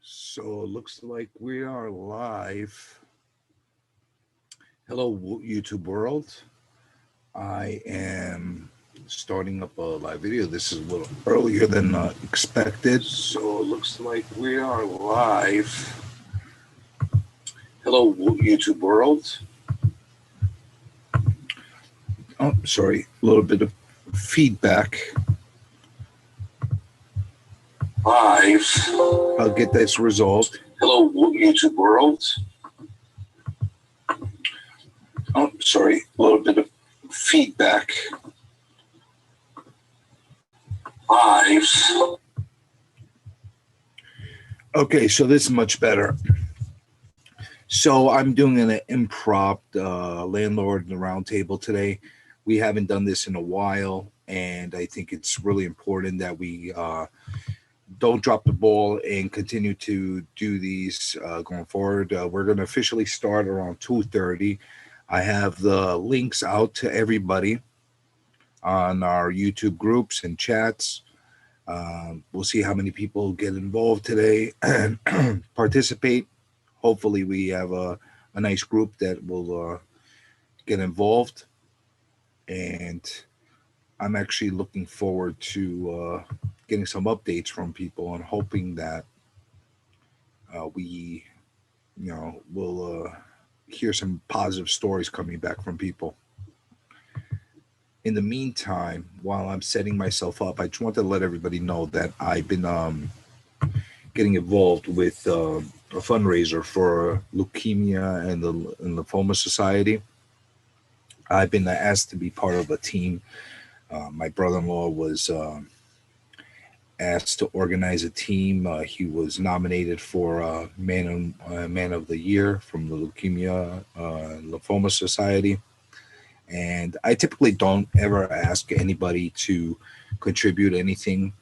So it looks like we are live. Hello, YouTube world. I am starting up a live video. This is a little earlier than expected. So it looks like we are live. Hello, YouTube world. Oh, sorry, a little bit of feedback. Live. I'll get this resolved. Hello, YouTube world. Oh, sorry, a little bit of feedback. Live. Okay, so this is much better. So I'm doing an improv Landlord Roundtable today. We haven't done this in a while, and I think it's really important that we don't drop the ball and continue to do these going forward. We're going to officially start around 2:30. I have the links out to everybody on our YouTube groups and chats. We'll see how many people get involved today and participate. Hopefully we have a nice group that will get involved. And I'm actually looking forward to getting some updates from people and hoping that we, will hear some positive stories coming back from people. In the meantime, while I'm setting myself up, I just want to let everybody know that I've been getting involved with a fundraiser for Leukemia and the Lymphoma Society. I've been asked to be part of a team. My brother-in-law was asked to organize a team. He was nominated for Man of the Year from the Leukemia Lymphoma Society. And I typically don't ever ask anybody to contribute anything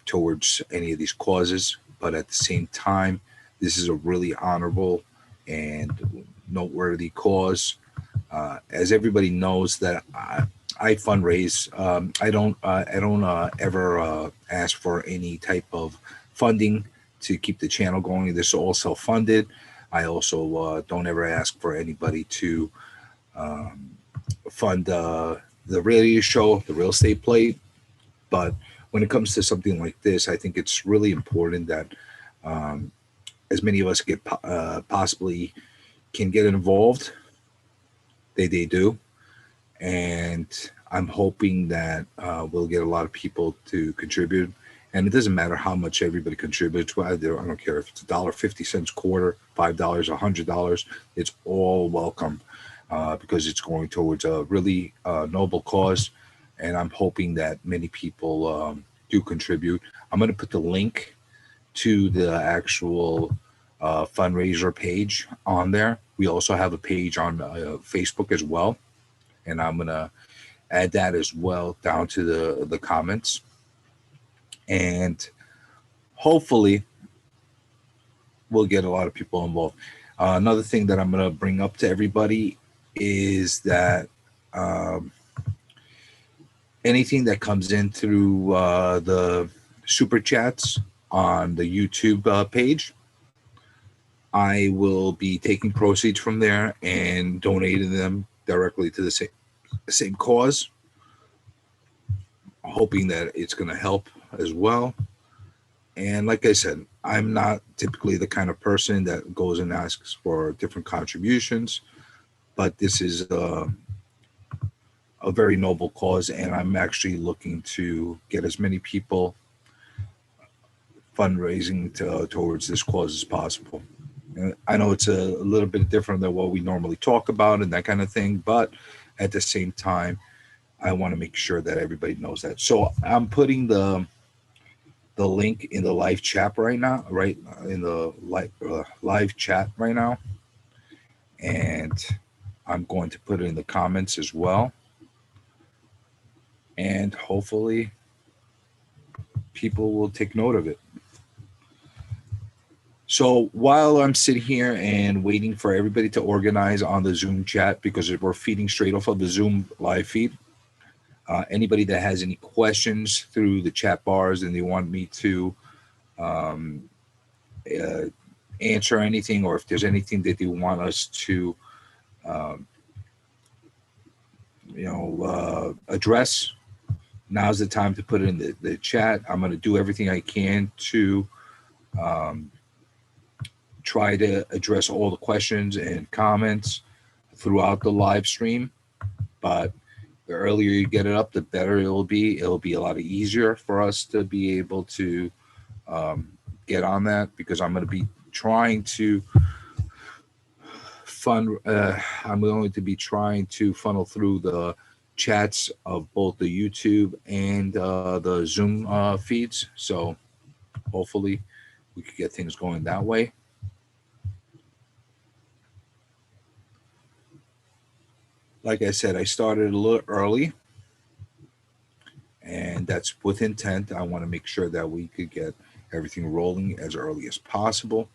towards any of these causes. But at the same time, this is a really honorable and noteworthy cause. As everybody knows that I fundraise. I don't ever ask for any type of funding to keep the channel going. This is all self-funded. I also don't ever ask for anybody to fund the radio show, the real estate plate. But when it comes to something like this, I think it's really important that as many of us get possibly can get involved. They do. And I'm hoping that we'll get a lot of people to contribute. And it doesn't matter how much everybody contributes. I don't care if it's $1.50 quarter, $5, $100. It's all welcome because it's going towards a really noble cause. And I'm hoping that many people do contribute. I'm going to put the link to the actual fundraiser page on there. We also have a page on Facebook as well. And I'm going to add that as well down to the comments. And hopefully we'll get a lot of people involved. Another thing that I'm going to bring up to everybody is that anything that comes in through the super chats on the YouTube page, I will be taking proceeds from there and donating them directly to the same cause, hoping that it's going to help as well. And like I said, I'm not typically the kind of person that goes and asks for different contributions, but this is a very noble cause, and I'm actually looking to get as many people fundraising towards this cause as possible. And I know it's a little bit different than what we normally talk about and that kind of thing, but at the same time, I want to make sure that everybody knows that. So I'm putting the link in the live chat right now, right in the live chat right now, and I'm going to put it in the comments as well. And hopefully people will take note of it. So while I'm sitting here and waiting for everybody to organize on the Zoom chat, because we're feeding straight off of the Zoom live feed, anybody that has any questions through the chat bars and they want me to uh, answer anything, or if there's anything that they want us to, um, address, now's the time to put it in the chat. I'm going to do everything I can to um, try to address all the questions and comments throughout the live stream. But the earlier you get it up, the better it will be. It'll be a lot easier for us to be able to get on that, because I'm going to be trying to I'm going to be trying to funnel through the chats of both the YouTube and the Zoom feeds. So hopefully we could get things going that way. Like I said, I started a little early, and that's with intent. I want to make sure that we could get everything rolling as early as possible.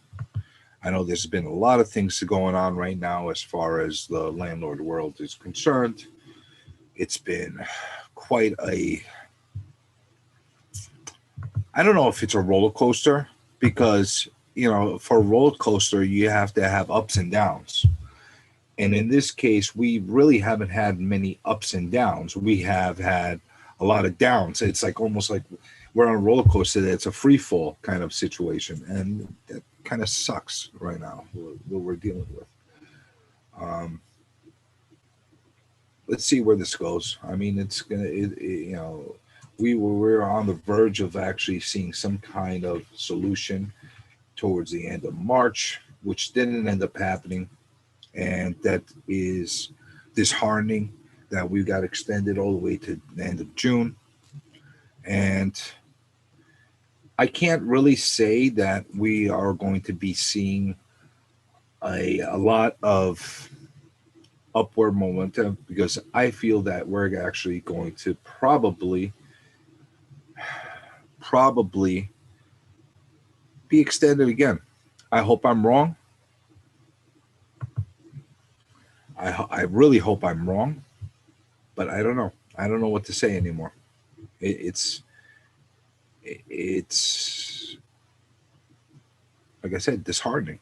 I know there's been a lot of things going on right now as far as the landlord world is concerned. It's been quite I don't know if it's a roller coaster, because, for a roller coaster, you have to have ups and downs. And in this case, we really haven't had many ups and downs. We have had a lot of downs. It's like almost like we're on a roller coaster. It's a free fall kind of situation. And that kind of sucks right now, what we're dealing with. Let's see where this goes. I mean, it's going to, we're on the verge of actually seeing some kind of solution towards the end of March, which didn't end up happening. And that is disheartening that we got extended all the way to the end of June. And I can't really say that we are going to be seeing a lot of upward momentum, because I feel that we're actually going to probably be extended again. I hope I'm wrong. I really hope I'm wrong, but I don't know. I don't know what to say anymore. It's like I said, disheartening.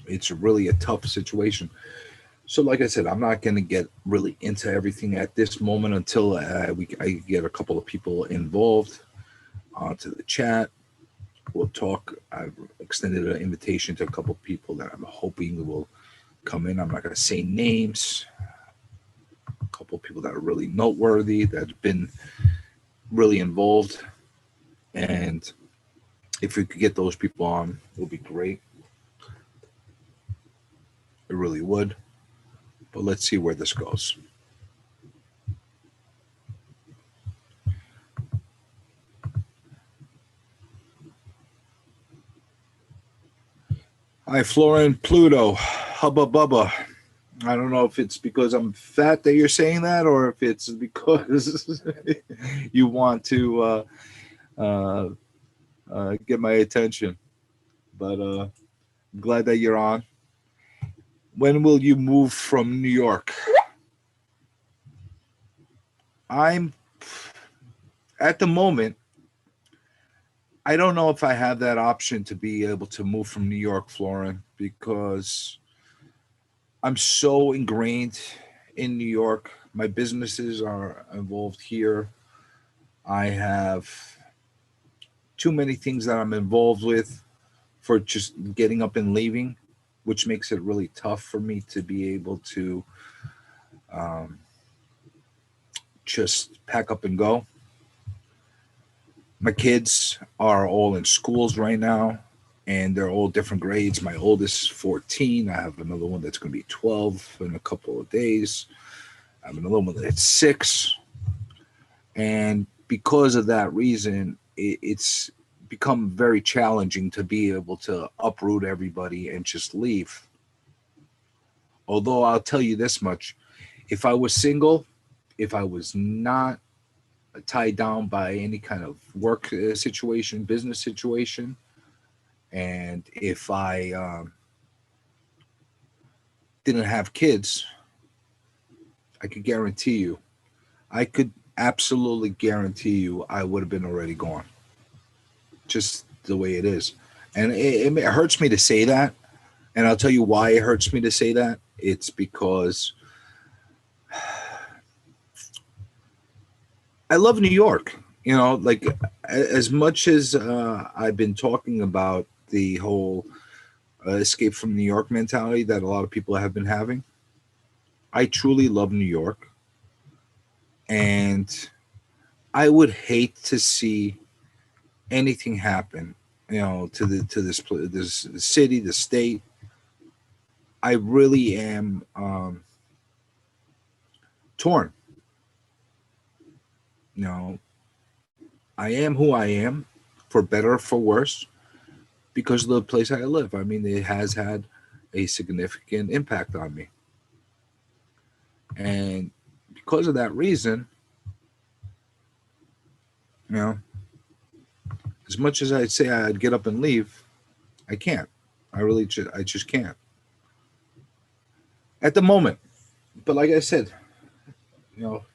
It's really a tough situation. So, like I said, I'm not going to get really into everything at this moment until I get a couple of people involved onto the chat. We'll talk. I've extended an invitation to a couple of people that I'm hoping will come in. I'm not going to say names. A couple of people that are really noteworthy, that have been really involved. And if we could get those people on, it would be great. It really would. But let's see where this goes. Hi, Florin Pluto, Hubba Bubba. I don't know if it's because I'm fat that you're saying that, or if it's because you want to get my attention. But I'm glad that you're on. When will you move from New York? I'm at the moment, I don't know if I have that option to be able to move from New York, Florin, because I'm so ingrained in New York. My businesses are involved here. I have too many things that I'm involved with for just getting up and leaving, which makes it really tough for me to be able to just pack up and go. My kids are all in schools right now, and they're all different grades. My oldest is 14. I have another one that's going to be 12 in a couple of days. I have another one that's 6. And because of that reason, it's become very challenging to be able to uproot everybody and just leave. Although I'll tell you this much, if I was single, if I was not tied down by any kind of work situation, business situation, and if I didn't have kids, I could guarantee you, I could absolutely guarantee you I would have been already gone. Just the way it is. And it hurts me to say that. And I'll tell you why it hurts me to say that. It's because I love New York. You know, like as much as I've been talking about the whole escape from New York mentality that a lot of people have been having, I truly love New York. And I would hate to see anything happen, you know, to this city, the state. I really am torn. You know, I am who I am, for better or for worse, because of the place I live. I mean, it has had a significant impact on me, and because of that reason, you know, as much as I'd say I'd get up and leave, I can't. I just can't at the moment. But like I said, you know,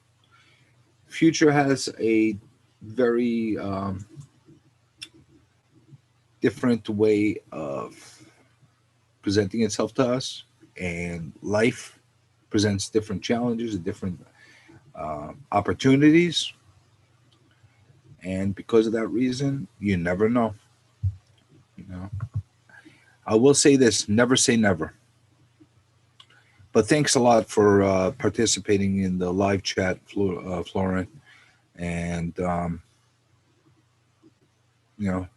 future has a very different way of presenting itself to us, and life presents different challenges and different opportunities. And because of that reason, you never know. You know, I will say this: never say never. But thanks a lot for participating in the live chat, Florent. And you know,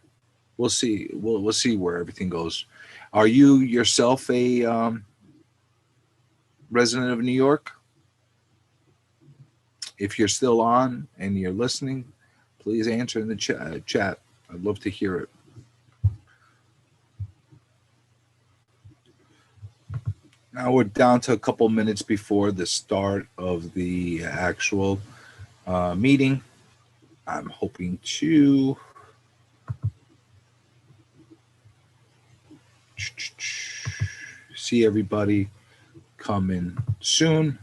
we'll see. We'll see where everything goes. Are you yourself a resident of New York? If you're still on and you're listening, please answer in the chat. I'd love to hear it. Now we're down to a couple minutes before the start of the actual meeting. I'm hoping to see everybody come in soon.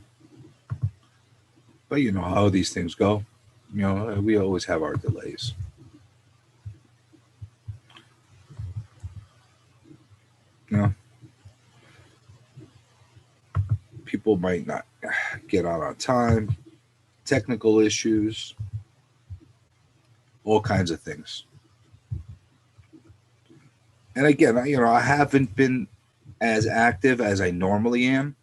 But you know how these things go. You know, we always have our delays. You know, people might not get out on time, technical issues, all kinds of things. And again, you know, I haven't been as active as I normally am.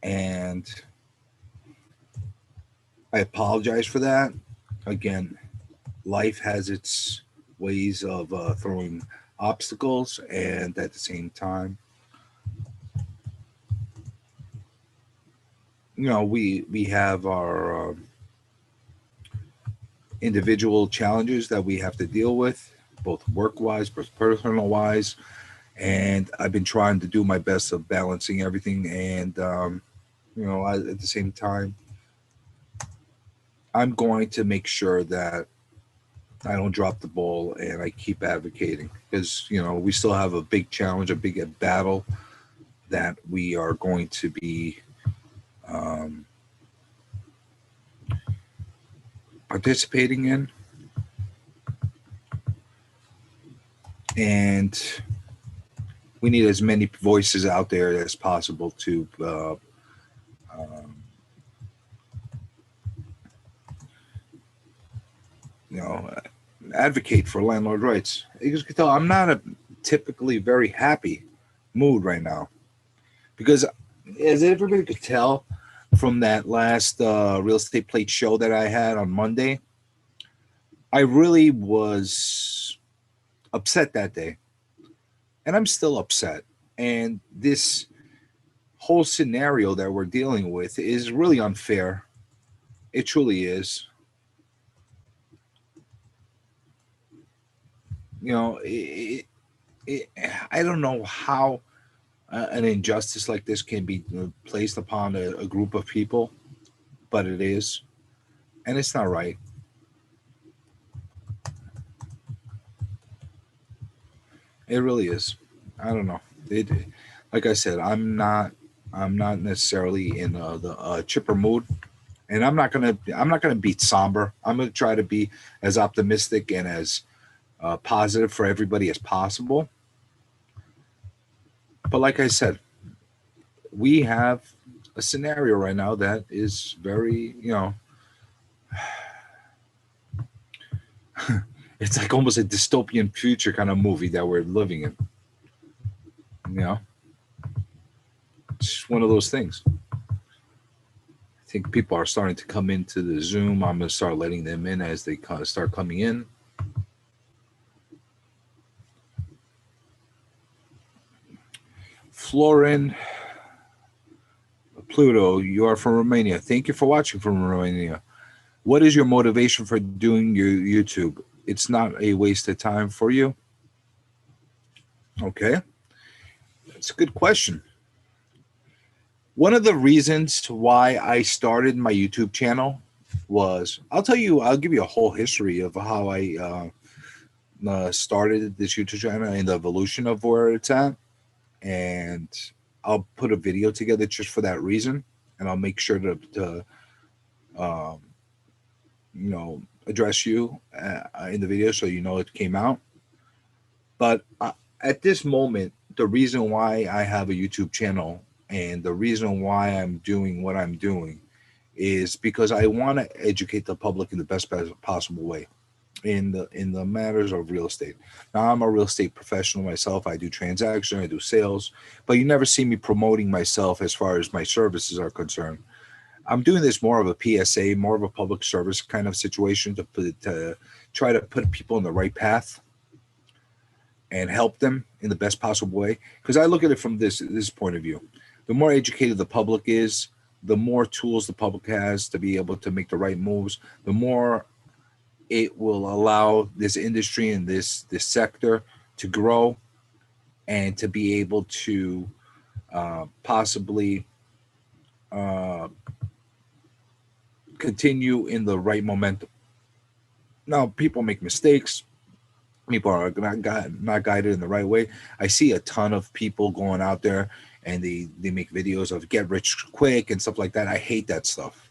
And I apologize for that. Again, life has its ways of throwing obstacles, and at the same time, you know, we have our individual challenges that we have to deal with, both work-wise, both personal-wise, and I've been trying to do my best of balancing everything. And you know, at the same time, I'm going to make sure that I don't drop the ball and I keep advocating, because you know we still have a big challenge, a big battle that we are going to be participating in, and we need as many voices out there as possible to you know, advocate for landlord rights. You can tell I'm not a typically very happy mood right now, because as everybody could tell from that last real estate plate show that I had on Monday, I really was upset that day, and I'm still upset. And this whole scenario that we're dealing with is really unfair. It truly is. You know, I don't know how an injustice like this can be placed upon a group of people, but it is, and it's not right. It really is. I don't know. It, like I said, I'm not necessarily in the chipper mood, and I'm not gonna be somber. I'm gonna try to be as optimistic and as positive for everybody as possible. But like I said, we have a scenario right now that is very, it's like almost a dystopian future kind of movie that we're living in. It's just one of those things. I think people are starting to come into the Zoom. I'm going to start letting them in as they start coming in. Florin Pluto, you are from Romania. Thank you for watching from Romania. What is your motivation for doing your YouTube? It's not a waste of time for you? Okay. That's a good question. One of the reasons why I started my YouTube channel was, I'll give you a whole history of how I started this YouTube channel and the evolution of where it's at. And I'll put a video together just for that reason. And I'll make sure to address you in the video so you know it came out. But at this moment, the reason why I have a YouTube channel and the reason why I'm doing what I'm doing is because I want to educate the public in the best possible way in the matters of real estate. Now, I'm a real estate professional myself. I do transaction, I do sales, but you never see me promoting myself as far as my services are concerned. I'm doing this more of a PSA, more of a public service kind of situation to try to put people in the right path and help them in the best possible way. Because I look at it from this point of view. The more educated the public is, the more tools the public has to be able to make the right moves, the more it will allow this industry and this sector to grow and to be able to possibly continue in the right momentum. Now, people make mistakes. People are not guided in the right way. I see a ton of people going out there and they make videos of get rich quick and stuff like that. I hate that stuff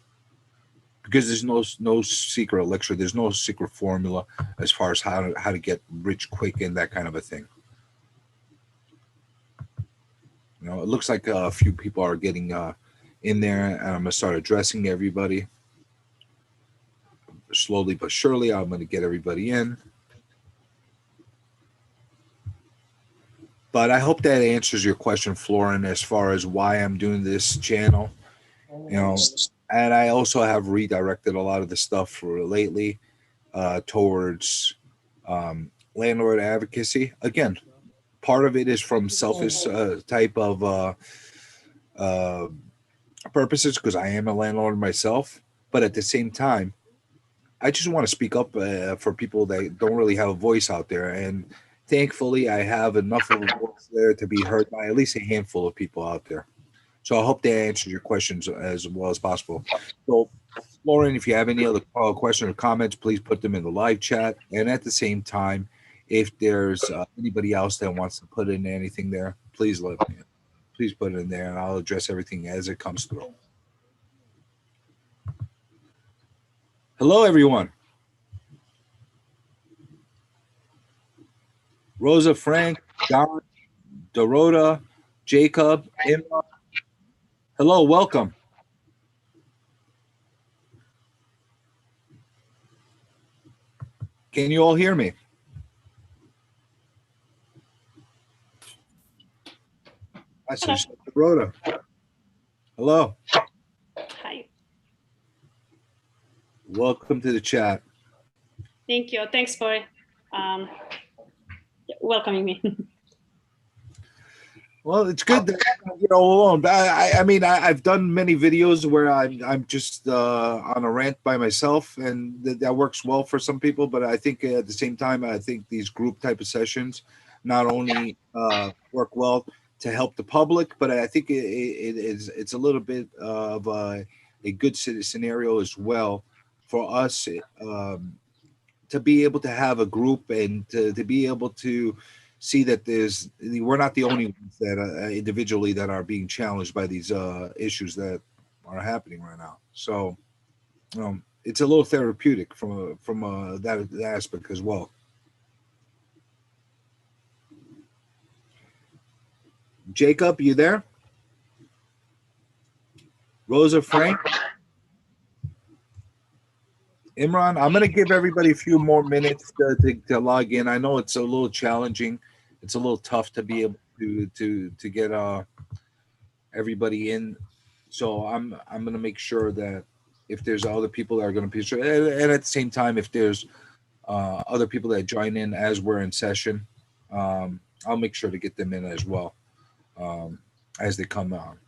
because there's no secret elixir. There's no secret formula as far as how to get rich quick and that kind of a thing. It looks like a few people are getting in there, and I'm going to start addressing everybody. Slowly but surely, I'm going to get everybody in. But I hope that answers your question, Florin, as far as why I'm doing this channel. And I also have redirected a lot of the stuff lately towards landlord advocacy. Again, part of it is from selfish type of purposes because I am a landlord myself. But at the same time, I just want to speak up for people that don't really have a voice out there. And thankfully, I have enough of a voice there to be heard by at least a handful of people out there. So I hope that answers your questions as well as possible. So, Lauren, if you have any other questions or comments, please put them in the live chat. And at the same time, if there's anybody else that wants to put in anything there, please let me know. Please put it in there, and I'll address everything as it comes through. Hello, everyone. Rosa, Frank, Don, Dorota, Jacob, Emma. Hello, welcome. Can you all hear me? Dorota. Hello. Hi. Welcome to the chat. Thank you. Thanks for welcoming me. Well, it's good that you know alone. I mean, I've done many videos where I'm just on a rant by myself, and that works well for some people. But I think at the same time, I think these group type of sessions not only work well to help the public, but I think it's a little bit of a good scenario as well for us to be able to have a group and to be able to see that we're not the only ones that individually that are being challenged by these issues that are happening right now. So it's a little therapeutic from that aspect as well. Jacob, you there? Rosa, Frank, Imran, I'm going to give everybody a few more minutes to log in. I know it's a little challenging. It's a little tough to be able to get everybody in. So I'm going to make sure that if there's other people that are going to be sure, and at the same time, if there's other people that join in as we're in session, I'll make sure to get them in as well as they come on.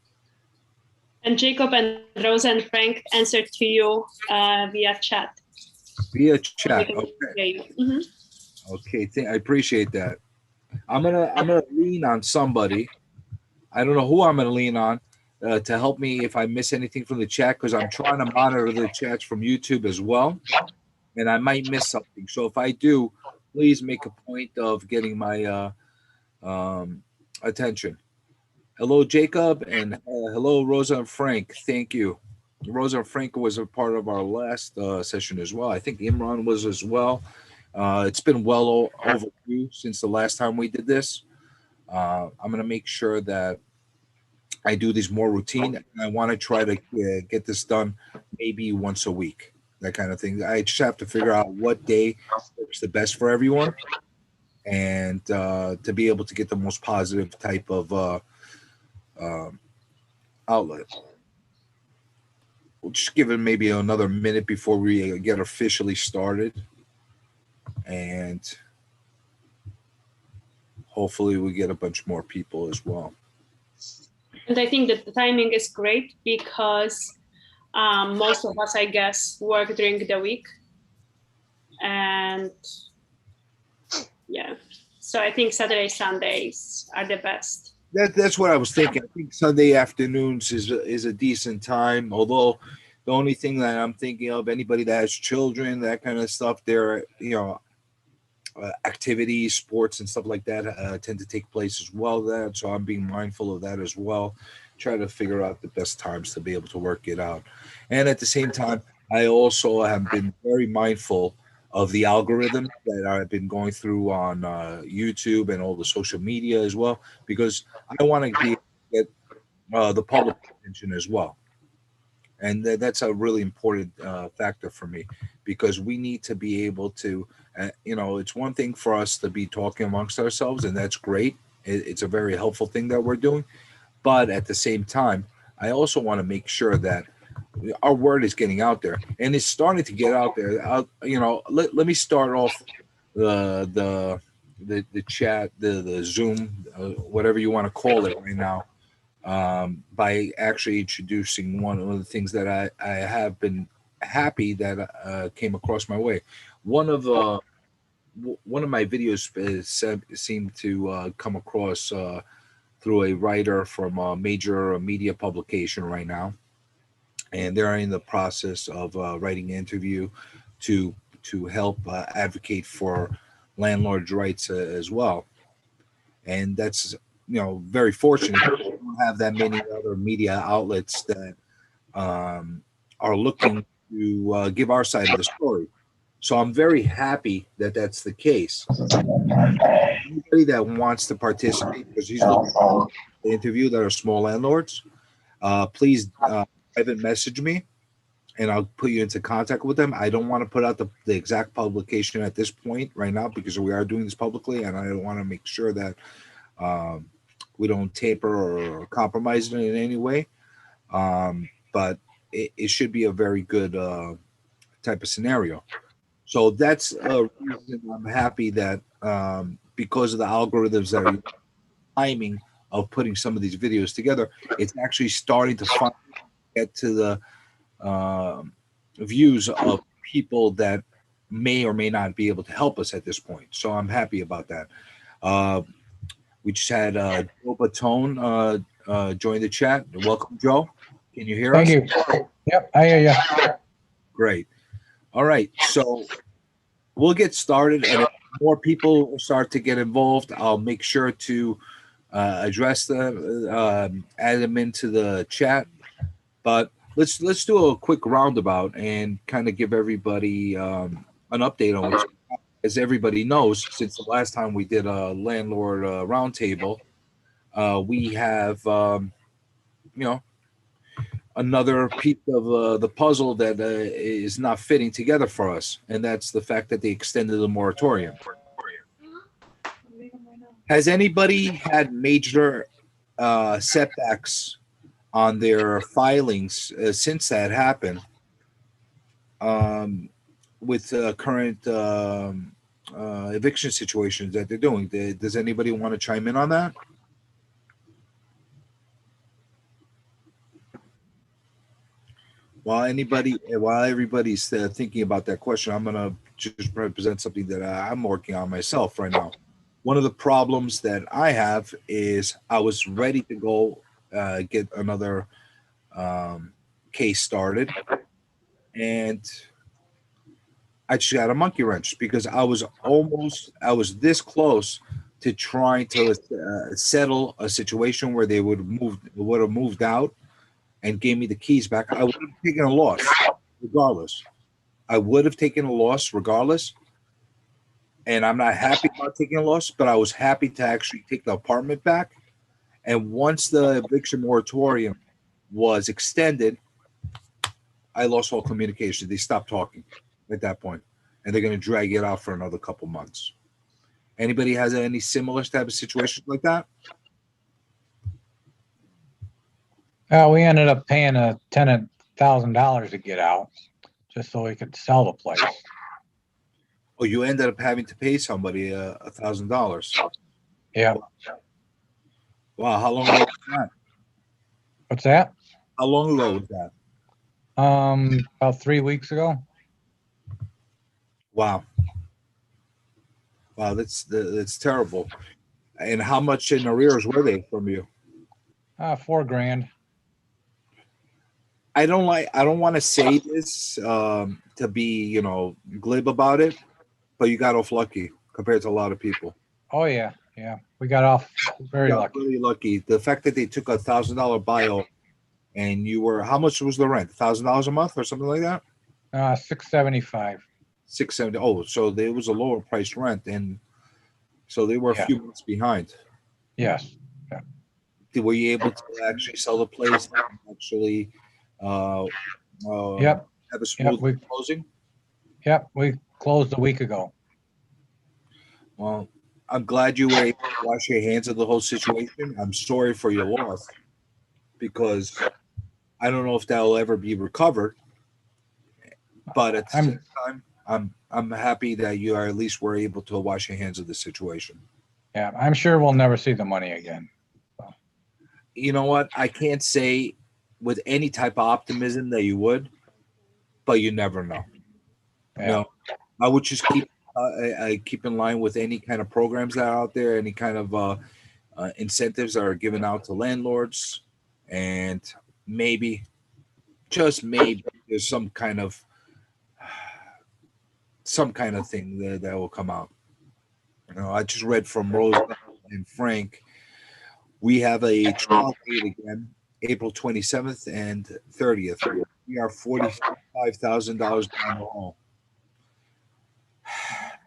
And Jacob and Rosa and Frank answered to you via chat. Via chat. Okay. Mm-hmm. Okay. I appreciate that. I'm gonna lean on somebody. I don't know who I'm gonna lean on to help me if I miss anything from the chat, because I'm trying to monitor the chats from YouTube as well, and I might miss something. So if I do, please make a point of getting my attention. Hello, Jacob, and hello, Rosa and Frank. Thank you. Rosa and Frank was a part of our last session as well. I think Imran was as well. It's been well overdue since the last time we did this. I'm going to make sure that I do these more routine, and I want to try to get this done maybe once a week, that kind of thing. I just have to figure out what day works the best for everyone, and to be able to get the most positive type of outlet. We'll just give it maybe another minute before we get officially started, and hopefully we get a bunch more people as well. And I think that the timing is great because most of us, I guess, work during the week. And yeah, so I think Saturday, Sundays are the best. That's what I was thinking. I think Sunday afternoons is a decent time. Although the only thing that I'm thinking of, anybody that has children, that kind of stuff, their activities, sports, and stuff like that tend to take place as well. So I'm being mindful of that as well. Try to figure out the best times to be able to work it out. And at the same time, I also have been very mindful of the algorithm that I've been going through on YouTube and all the social media as well, because I want to be able to get the public attention as well. And that's a really important factor for me, because we need to be able to, it's one thing for us to be talking amongst ourselves, and that's great. It's a very helpful thing that we're doing. But at the same time, I also want to make sure that our word is getting out there, and it's starting to get out there. Let me start off the chat, the Zoom, whatever you want to call it right now, by actually introducing one of the things that I have been happy that came across my way. One of my videos seemed to come across through a writer from a major media publication right now, and they're in the process of writing an interview to help advocate for landlords' rights as well. And that's very fortunate. We don't have that many other media outlets that are looking to give our side of the story. So I'm very happy that that's the case. Anybody that wants to participate, because he's looking for the interview that are small landlords, please private message me, and I'll put you into contact with them. I don't want to put out the exact publication at this point right now, because we are doing this publicly, and I want to make sure that we don't taper or compromise it in any way. But it should be a very good type of scenario. So that's a reason I'm happy that because of the algorithms that are timing of putting some of these videos together, it's actually starting to get to the views of people that may or may not be able to help us at this point. So I'm happy about that. We just had Joe Batone join the chat. Welcome, Joe. Can you hear us? Thank you. Yep, I hear you. Great. All right. So we'll get started, and if more people start to get involved, I'll make sure to address them, add them into the chat. But let's do a quick roundabout and kind of give everybody an update on what's going on. As everybody knows, since the last time we did a landlord roundtable, we have, you know, another piece of the puzzle that is not fitting together for us, and that's the fact that they extended the moratorium. Has anybody had major setbacks on their filings since that happened, with current eviction situations that they're doing? Does anybody want to chime in on that? While everybody's thinking about that question, I'm gonna just represent something that I'm working on myself right now. One of the problems that I have is I was ready to go get another case started, and I just got a monkey wrench because I was this close to trying to settle a situation where they would have moved out and gave me the keys back. I would have taken a loss regardless. I would have taken a loss regardless. And I'm not happy about taking a loss, but I was happy to actually take the apartment back. And once the eviction moratorium was extended, I lost all communication. They stopped talking at that point, and they're going to drag it out for another couple months. Anybody has any similar type of situations like that? We ended up paying a tenant $1,000 to get out, just so we could sell the place. Oh, you ended up having to pay somebody $1,000. Yeah. Wow, how long ago was that? What's that? How long ago was that? About 3 weeks ago. Wow. Wow, that's terrible. And how much in arrears were they from you? $4,000. I don't want to say this to be, glib about it, but you got off lucky compared to a lot of people. Oh yeah, yeah. We got off very lucky. Really lucky. The fact that they took $1,000 buyout, and you were, how much was the rent? $1,000 a month or something like that? $675. $670. Oh, so there was a lower priced rent, and so they were a few months behind. Yes. Yeah. Were you able to actually sell the place? Actually, Yep. have a smooth closing? Yep. We closed a week ago. Well, I'm glad you were able to wash your hands of the whole situation. I'm sorry for your loss, because I don't know if that'll ever be recovered. But at the same time, I'm happy that you at least were able to wash your hands of the situation. Yeah, I'm sure we'll never see the money again. So. You know what? I can't say with any type of optimism that you would, but you never know. Yeah. I would just keep in line with any kind of programs that are out there, any kind of incentives that are given out to landlords, and maybe, just maybe, there's some kind of thing that will come out. I just read from Rose and Frank. We have a trial date again, April 27th and 30th. We are $45,000 down the hall.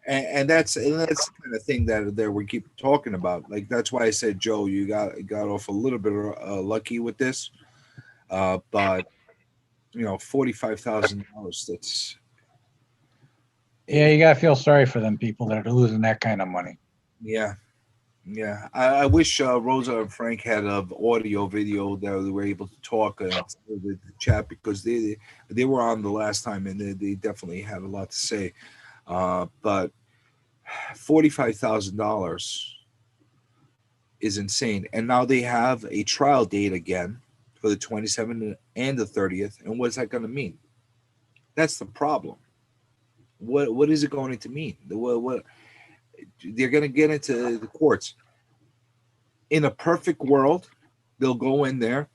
And that's the kind of thing that we keep talking about. Like, that's why I said, Joe, you got off a little bit lucky with this, but $45,000. That's, yeah. You gotta feel sorry for them people that are losing that kind of money. Yeah. I wish Rosa and Frank had an audio video that they were able to talk with the chat, because they were on the last time, and they definitely had a lot to say. But $45,000 is insane. And now they have a trial date again for the 27th and the 30th. And what's that going to mean? That's the problem. What is it going to mean? What they're going to get into the courts. In a perfect world, they'll go in there.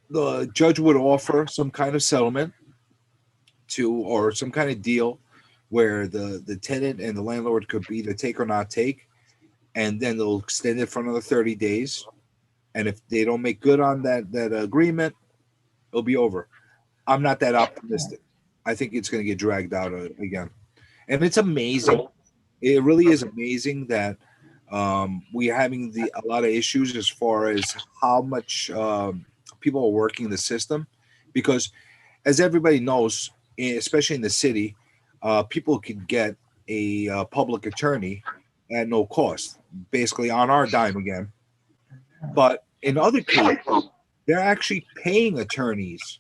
The judge would offer some kind of settlement or some kind of deal where the tenant and the landlord could either take or not take, and then they'll extend it for another 30 days. And if they don't make good on that agreement, it'll be over. I'm not that optimistic. I think it's going to get dragged out again. And it's amazing. It really is amazing that We're having a lot of issues as far as how much people are working the system, because as everybody knows, especially in the city, people can get a public attorney at no cost, basically on our dime again. But in other cases, they're actually paying attorneys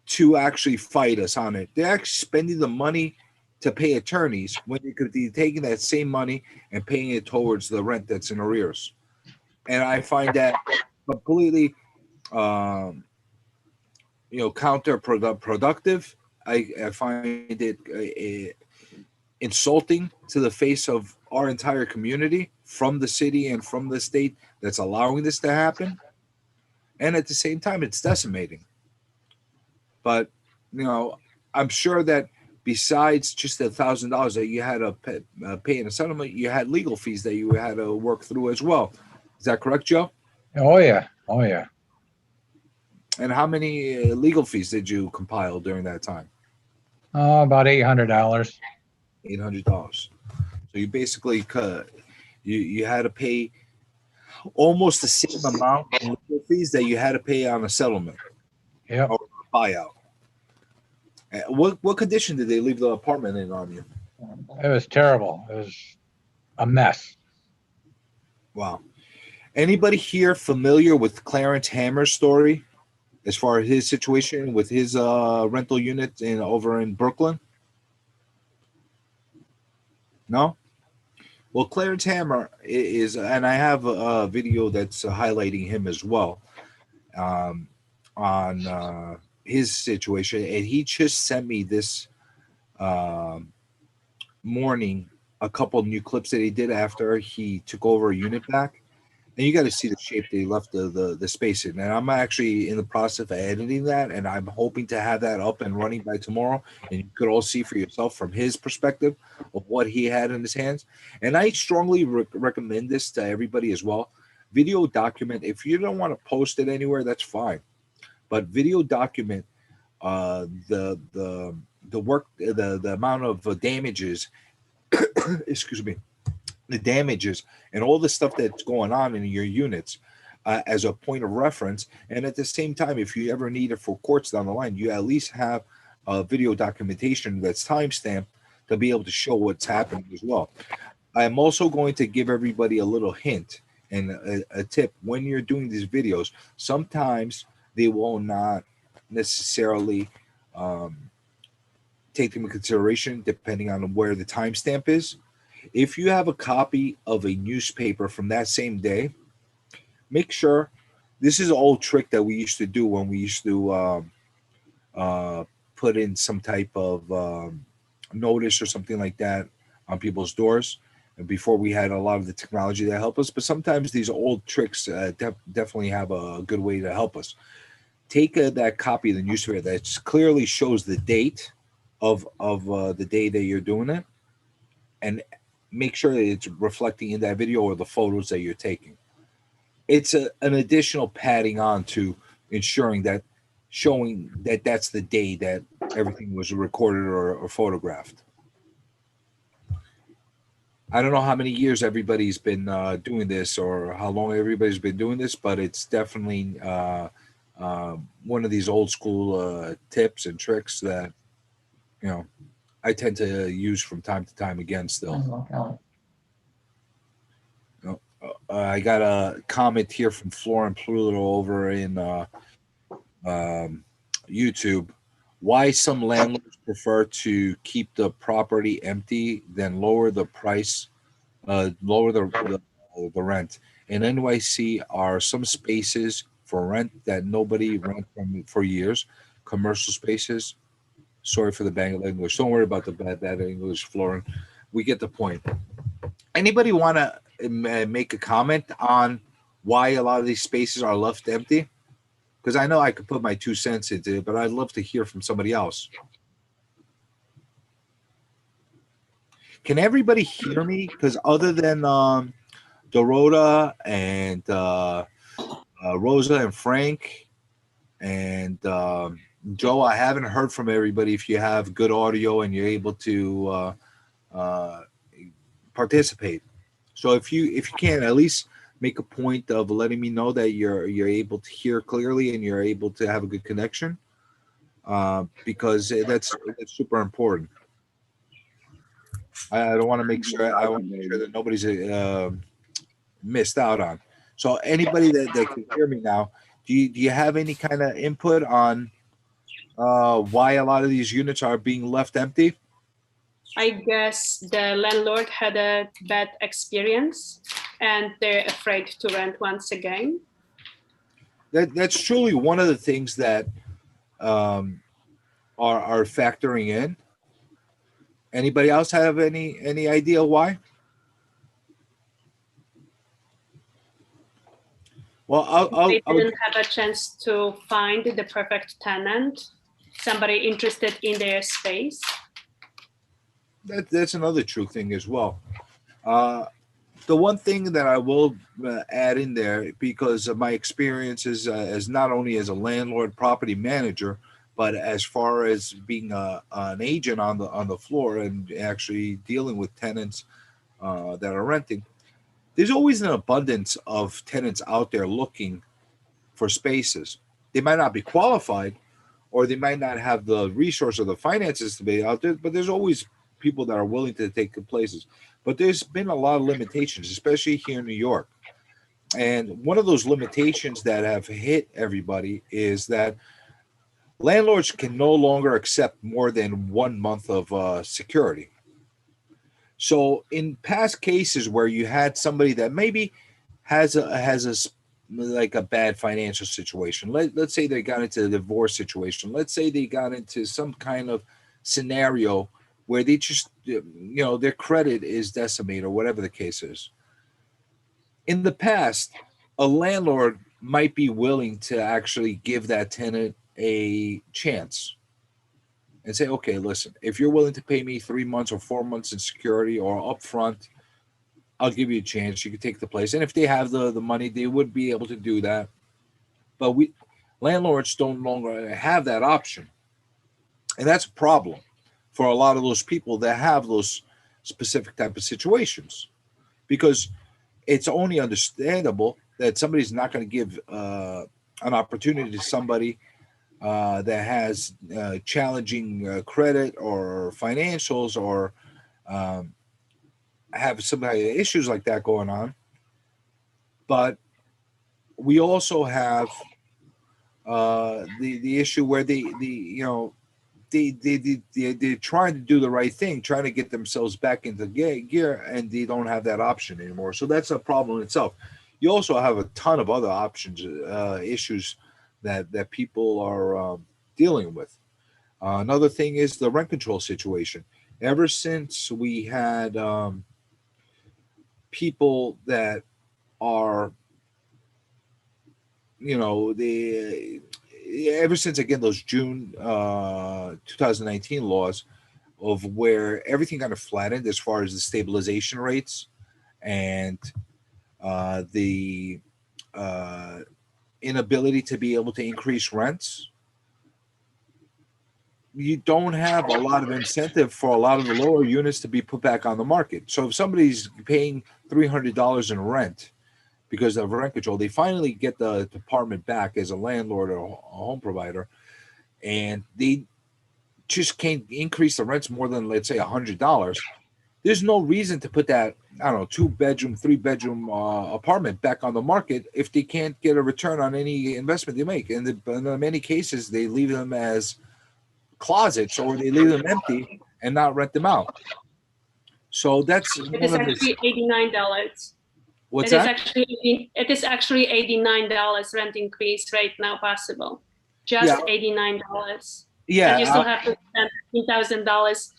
to actually fight us on it. They're actually spending the money to pay attorneys when they could be taking that same money and paying it towards the rent that's in arrears. And I find that completely, counterproductive. I find it insulting to the face of our entire community, from the city and from the state that's allowing this to happen. And at the same time, it's decimating. But I'm sure that besides just $1,000 that you had to pay in a settlement, you had legal fees that you had to work through as well. Is that correct, Joe? Oh yeah, oh yeah. And how many legal fees did you compile during that time? About $800. $800. So you basically you had to pay almost the same amount in legal fees that you had to pay on a settlement. Yep. Or a buyout. What condition did they leave the apartment in on you? It was terrible. It was a mess. Wow. Anybody here familiar with Clarence Hammer's story as far as his situation with his rental unit over in Brooklyn? No? Well, Clarence Hammer is, and I have a video that's highlighting him as well on his situation. And he just sent me this morning a couple new clips that he did after he took over a unit back. And you got to see the shape they left the space in. And I'm actually in the process of editing that, and I'm hoping to have that up and running by tomorrow. And you could all see for yourself from his perspective of what he had in his hands. And I strongly recommend this to everybody as well. Video document. If you don't want to post it anywhere, that's fine. But video document the work, the amount of damages. Excuse me. The damages and all the stuff that's going on in your units as a point of reference. And at the same time, if you ever need it for courts down the line, you at least have a video documentation that's timestamped to be able to show what's happening as well. I'm also going to give everybody a little hint and a tip. When you're doing these videos, sometimes they will not necessarily take them into consideration depending on where the timestamp is. If you have a copy of a newspaper from that same day, make sure. This is an old trick that we used to do when we used to put in some type of notice or something like that on people's doors, and before we had a lot of the technology that helped us. But sometimes these old tricks definitely have a good way to help us. Take that copy of the newspaper that clearly shows the date of the day that you're doing it, and make sure that it's reflecting in that video or the photos that you're taking. It's an additional padding on to ensuring that, showing that that's the day that everything was recorded or photographed. I don't know how many years everybody's been doing this or how long everybody's been doing this, but it's definitely one of these old school tips and tricks that, I tend to use from time to time again still. I got a comment here from Florin Pluto over in YouTube. Why some landlords prefer to keep the property empty than lower the price, lower the rent. In NYC are some spaces for rent that nobody rent from for years, commercial spaces. Sorry for the bad English. Don't worry about the bad English, Florin. We get the point. Anybody want to make a comment on why a lot of these spaces are left empty? Because I know I could put my 2 cents into it, but I'd love to hear from somebody else. Can everybody hear me? Because other than Dorota and Rosa and Frank and Joe, I haven't heard from everybody. If you have good audio and you're able to participate. So if you can at least make a point of letting me know that you're able to hear clearly and you're able to have a good connection, because that's super important. I don't want to make sure I want to make sure that nobody's missed out on. So anybody that can hear me now, do you have any kind of input on why a lot of these units are being left empty? I guess the landlord had a bad experience and they're afraid to rent once again. That's truly one of the things that are factoring in. Anybody else have any idea why? Well, They didn't have a chance to find the perfect tenant, somebody interested in their space. that's another true thing as well. The one thing that I will add in there, because of my experiences as not only as a landlord property manager, but as far as being an agent on the floor and actually dealing with tenants that are renting, there's always an abundance of tenants out there looking for spaces. They might not be qualified, or they might not have the resource or the finances to be out there, but there's always people that are willing to take the places. But there's been a lot of limitations, especially here in New York. And one of those limitations that have hit everybody is that landlords can no longer accept more than 1 month of security. So in past cases where you had somebody that maybe has like a bad financial situation, let's say they got into a divorce situation, let's say they got into some kind of scenario where they just their credit is decimated or whatever the case is. In the past, a landlord might be willing to actually give that tenant a chance and say, okay, listen, if you're willing to pay me 3 months or 4 months in security or upfront, I'll give you a chance. You can take the place. And if they have the money, they would be able to do that. But landlords don't longer have that option. And that's a problem for a lot of those people that have those specific type of situations, because it's only understandable that somebody's not going to give an opportunity to somebody that has challenging credit or financials, or have some issues like that going on. But we also have the issue where they're trying to do the right thing, trying to get themselves back into gear, and they don't have that option anymore. So that's a problem in itself. You also have a ton of other options, issues that people are dealing with. Another thing is the rent control situation. Ever since we had people that are, ever since, again, those June 2019 laws of where everything kind of flattened as far as the stabilization rates and the inability to be able to increase rents, you don't have a lot of incentive for a lot of the lower units to be put back on the market. So if somebody's paying $300 in rent because of rent control, they finally get the apartment back as a landlord or a home provider, and they just can't increase the rents more than, let's say, $100. There's no reason to put that, I don't know, 2-bedroom, 3-bedroom apartment back on the market if they can't get a return on any investment they make. And in many cases, they leave them as closets, or they leave them empty and not rent them out. So that's it is actually $89. What's it that? It is actually $89 rent increase right now possible. Just $89. Yeah. And you still have to spend $15,000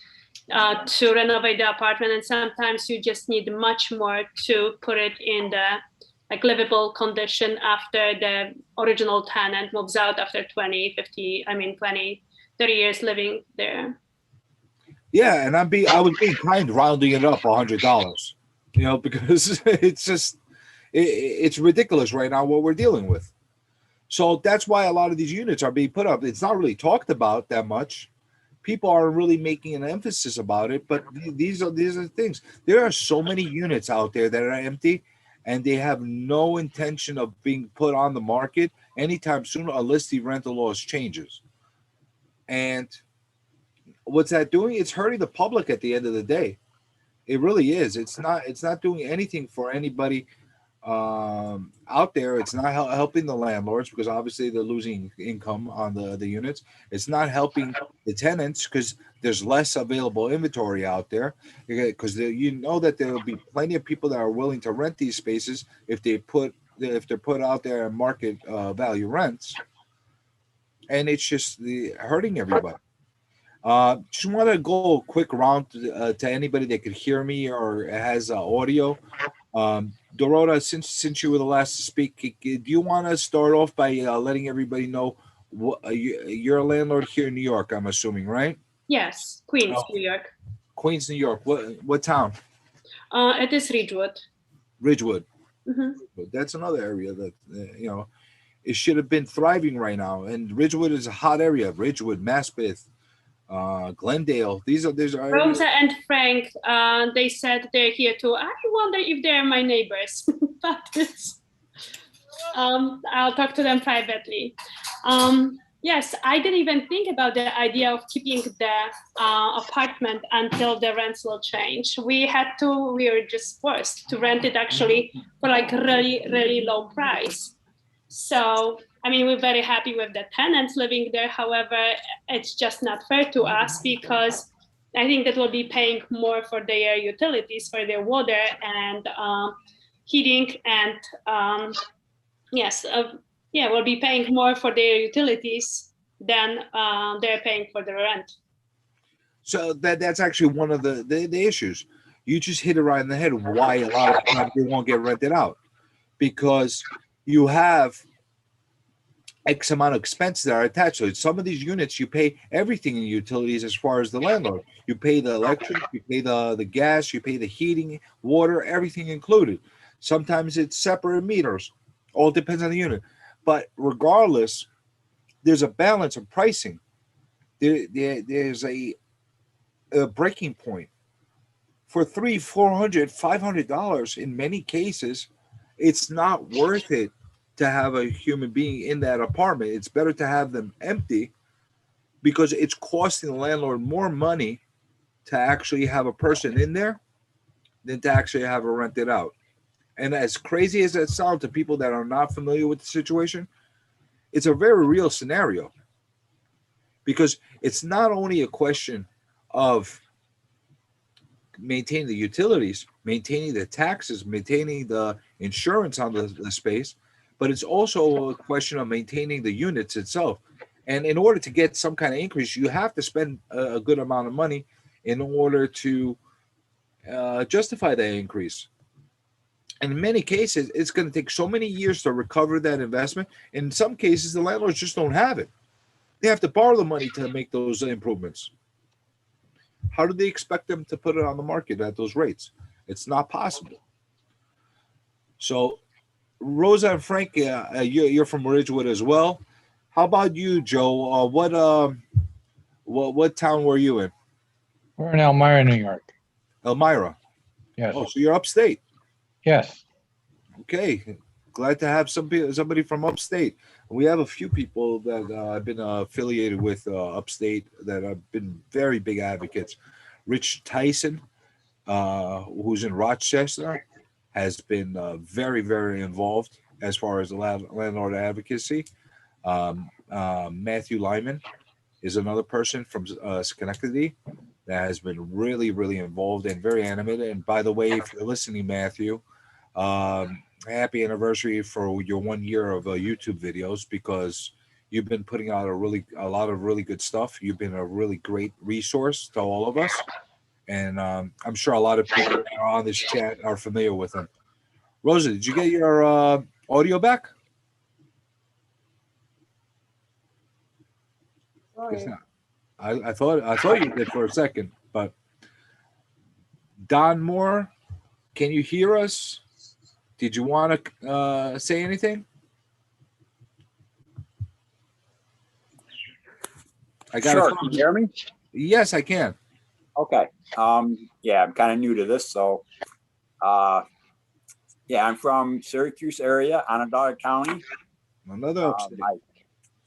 to renovate the apartment, and sometimes you just need much more to put it in the livable condition after the original tenant moves out after 20, 30 years living there. Yeah, and I was being kind, rounding it up $100, because it's just it's ridiculous right now what we're dealing with. So that's why a lot of these units are being put up. It's not really talked about that much, people aren't really making an emphasis about it. But these are the things. There are so many units out there that are empty, and they have no intention of being put on the market anytime soon unless the rental laws changes. And what's that doing? It's hurting the public at the end of the day. It really is. It's not doing anything for anybody out there. It's not helping the landlords because obviously they're losing income on the units. It's not helping the tenants because there's less available inventory out there, because you know that there will be plenty of people that are willing to rent these spaces if they're put out there at market value rents, and it's just hurting everybody. Just want to go a quick round to anybody that could hear me or has audio. Dorota, since you were the last to speak, do you want to start off by letting everybody know you're a landlord here in New York? I'm assuming, right? Yes, Queens, New York. Queens, New York. What town? It is Ridgewood. Ridgewood. Mm-hmm. That's another area that it should have been thriving right now. And Ridgewood is a hot area. Ridgewood, Maspeth, Glendale. These are Rosa and Frank. They said they're here too. I wonder if they're my neighbors. But I'll talk to them privately. Yes, I didn't even think about the idea of keeping the apartment until the rents will change. We were just forced to rent it actually for like really, really low price. So, I mean, we're very happy with the tenants living there. However, it's just not fair to us because I think that we'll be paying more for their utilities, for their water and heating. And we'll be paying more for their utilities than they're paying for the rent. So that's actually one of the issues. You just hit it right in the head why a lot of times they won't get rented out. Because you have X amount of expenses that are attached to it. Some of these units, you pay everything in utilities as far as the landlord. You pay the electric, you pay the gas, you pay the heating, water, everything included. Sometimes it's separate meters. All depends on the unit. But regardless, there's a balance of pricing. There's a breaking point. For $300, $400, $500 in many cases, it's not worth it to have a human being in that apartment. It's better to have them empty because it's costing the landlord more money to actually have a person in there than to actually have it rented out. And as crazy as that sounds to people that are not familiar with the situation, it's a very real scenario because it's not only a question of maintaining the utilities, maintaining the taxes, maintaining the insurance on the space, but it's also a question of maintaining the units itself. And in order to get some kind of increase, you have to spend a good amount of money in order to justify that increase. And in many cases, it's going to take so many years to recover that investment. In some cases, the landlords just don't have it. They have to borrow the money to make those improvements. How do they expect them to put it on the market at those rates? It's not possible. So, Rosa and Frank, you're from Ridgewood as well. How about you, Joe? What town were you in? We're in Elmira, New York. Elmira. Yes. Oh, so you're upstate. Yes. Okay. Glad to have somebody from upstate. We have a few people that I've been affiliated with upstate that have been very big advocates. Rich Tyson, who's in Rochester, has been very, very involved as far as the landlord advocacy. Matthew Lyman is another person from Schenectady that has been really, really involved and very animated. And by the way, if you're listening, Matthew, happy anniversary for your 1 year of YouTube videos, because you've been putting out a lot of really good stuff. You've been a really great resource to all of us. And I'm sure a lot of people that are on this chat are familiar with him. Rosa, did you get your audio back? Sorry. I thought you did for a second, but Don Moore, can you hear us? Did you want to say anything? Sure. Can you hear me? Yes, I can. Okay. Yeah, I'm kind of new to this, so yeah, I'm from Syracuse area, Onondaga County. Another upstate.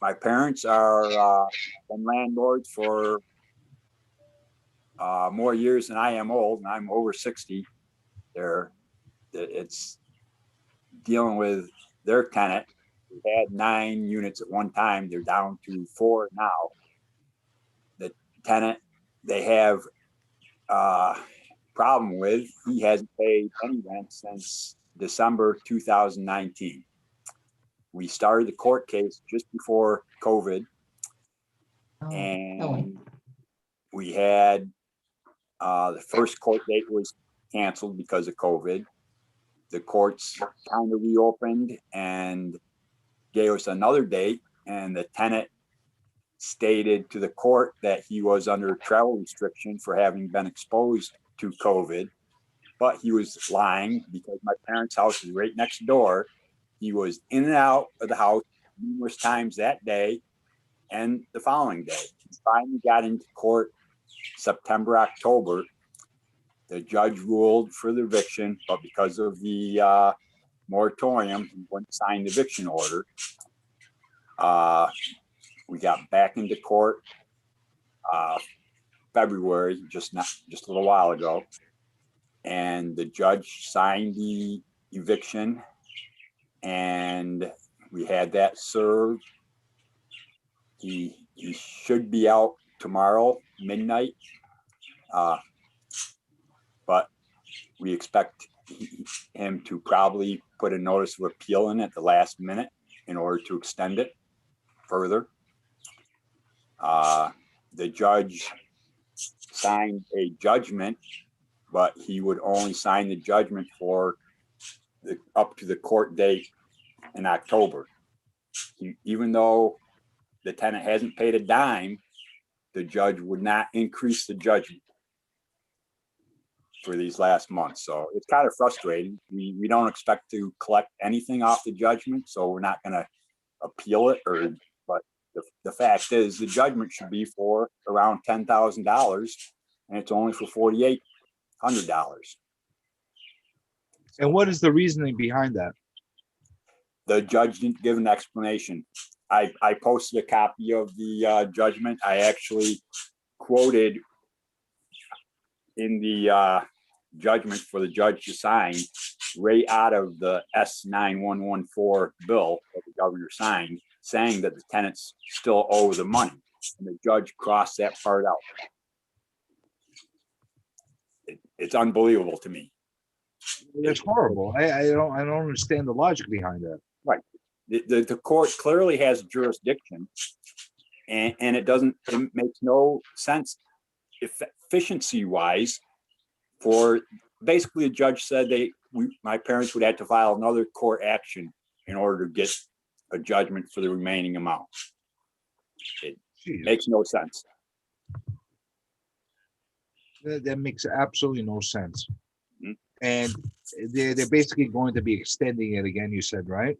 My parents are been landlords for more years than I am old, and I'm over 60. It's dealing with their tenant. We had 9 units at one time. They're down to 4 now. The tenant they have problem with, he hasn't paid any rent since December 2019. We started the court case just before COVID, and we had the first court date was canceled because of COVID. The courts kind of reopened and gave us another date, and the tenant stated to the court that he was under travel restriction for having been exposed to COVID, but he was lying because my parents' house is right next door. He was in and out of the house numerous times that day and the following day. He finally got into court September, October. The judge ruled for the eviction, but because of the moratorium, he wouldn't sign the eviction order. We got back into court February, just a little while ago, and the judge signed the eviction, and we had that served. He should be out tomorrow midnight, but we expect him to probably put a notice of appeal in at the last minute in order to extend it further. The judge signed a judgment, but he would only sign the judgment for up to the court date in October. Even though the tenant hasn't paid a dime, the judge would not increase the judgment for these last months. So it's kind of frustrating. We don't expect to collect anything off the judgment, so we're not going to appeal it. But the fact is, the judgment should be for around $10,000, and it's only for $4,800. And what is the reasoning behind that? The judge didn't give an explanation. I posted a copy of the judgment. I actually quoted in the judgment for the judge to sign right out of the S9114 bill that the governor signed, saying that the tenants still owe the money, and the judge crossed that part out. It's unbelievable to me. It's horrible. I don't understand the logic behind that. Right. The court clearly has jurisdiction, and it makes no sense efficiency wise. For basically, the judge said my parents would have to file another court action in order to get a judgment for the remaining amount. It makes no sense. That makes absolutely no sense. Mm-hmm. And they're basically going to be extending it again, you said, right?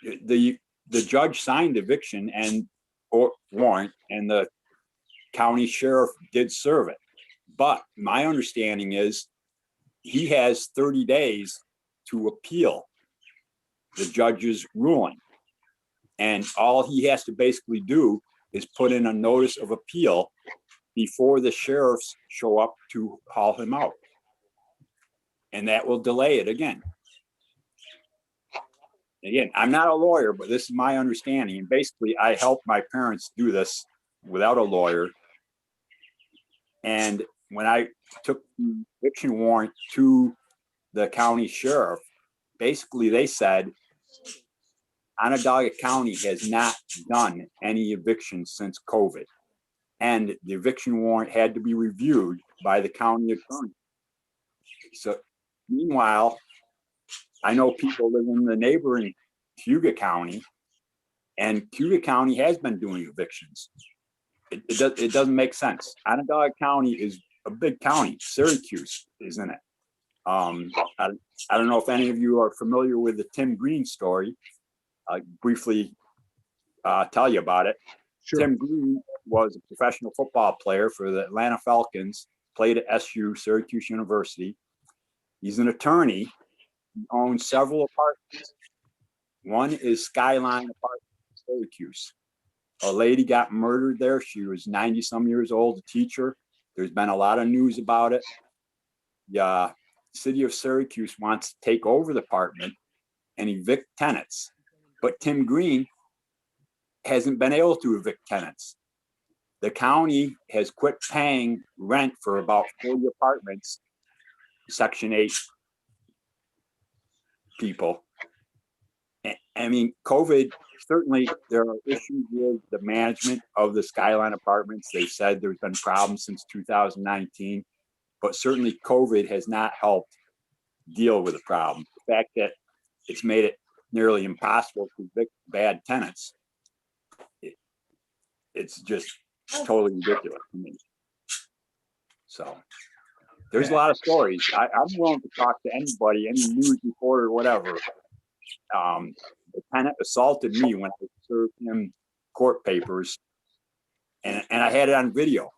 The judge signed eviction or warrant, and the county sheriff did serve it. But my understanding is he has 30 days to appeal the judge's ruling. And all he has to basically do is put in a notice of appeal before the sheriffs show up to haul him out. And that will delay it again. Again, I'm not a lawyer, but this is my understanding. And basically, I helped my parents do this without a lawyer. And when I took the eviction warrant to the county sheriff, basically they said, Onondaga County has not done any evictions since COVID. And the eviction warrant had to be reviewed by the county attorney. So meanwhile, I know people live in the neighboring Cayuga County, and Cayuga County has been doing evictions. It doesn't make sense. Onondaga County is a big county. Syracuse is in it. I don't know if any of you are familiar with the Tim Green story. I'll briefly tell you about it. Sure. Tim Green was a professional football player for the Atlanta Falcons, played at SU, Syracuse University. He's an attorney. He owns several apartments. One is Skyline Apartments in Syracuse. A lady got murdered there. She was 90-some years old, a teacher. There's been a lot of news about it. The city of Syracuse wants to take over the apartment and evict tenants. But Tim Green hasn't been able to evict tenants. The county has quit paying rent for about 40 apartments, Section 8 people. I mean, COVID, certainly there are issues with the management of the Skyline Apartments. They said there's been problems since 2019, but certainly COVID has not helped deal with the problem. The fact that it's made it nearly impossible to evict bad tenants, it's just totally ridiculous to me. So there's a lot of stories. I'm willing to talk to anybody, any news reporter, or whatever. The tenant assaulted me when I served him court papers, and I had it on video.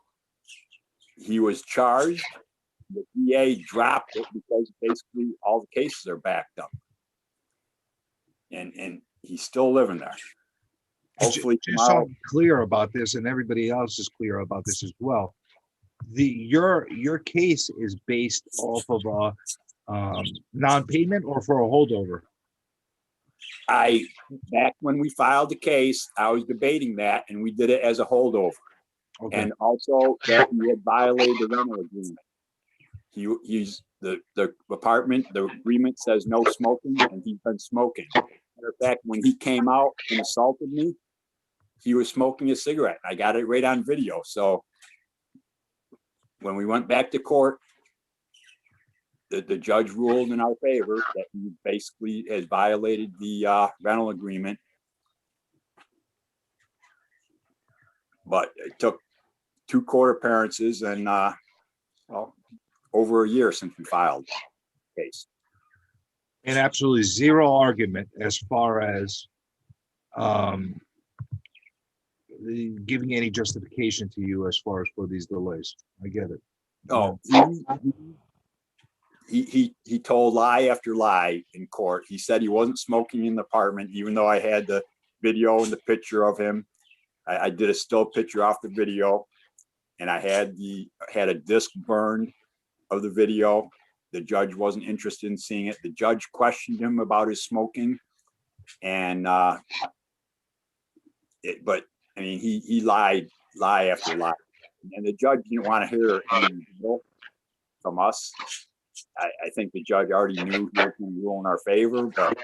He was charged. The DA dropped it because basically all the cases are backed up, and he's still living there. Hopefully just so I'm clear about this, and everybody else is clear about this as well. Your case is based off of a non-payment or for a holdover? Back when we filed the case, I was debating that, and we did it as a holdover. Okay. And also that he had violated the rental agreement. He's the apartment, the agreement says no smoking, and he's been smoking. Matter of fact, when he came out and assaulted me, he was smoking a cigarette. I got it right on video. So when we went back to court, the judge ruled in our favor that he basically has violated the rental agreement. But it took 2 court appearances and over a year since we filed the case. And absolutely zero argument as far as giving any justification to you as far as for these delays. I get it. Oh, he told lie after lie in court. He said he wasn't smoking in the apartment, even though I had the video and the picture of him. I did a still picture off the video, and I had a disc burned of the video. The judge wasn't interested in seeing it. The judge questioned him about his smoking, and but I mean, he lied lie after lie, and the judge didn't want to hear any from us. I think the judge already knew he was going to rule in our favor, but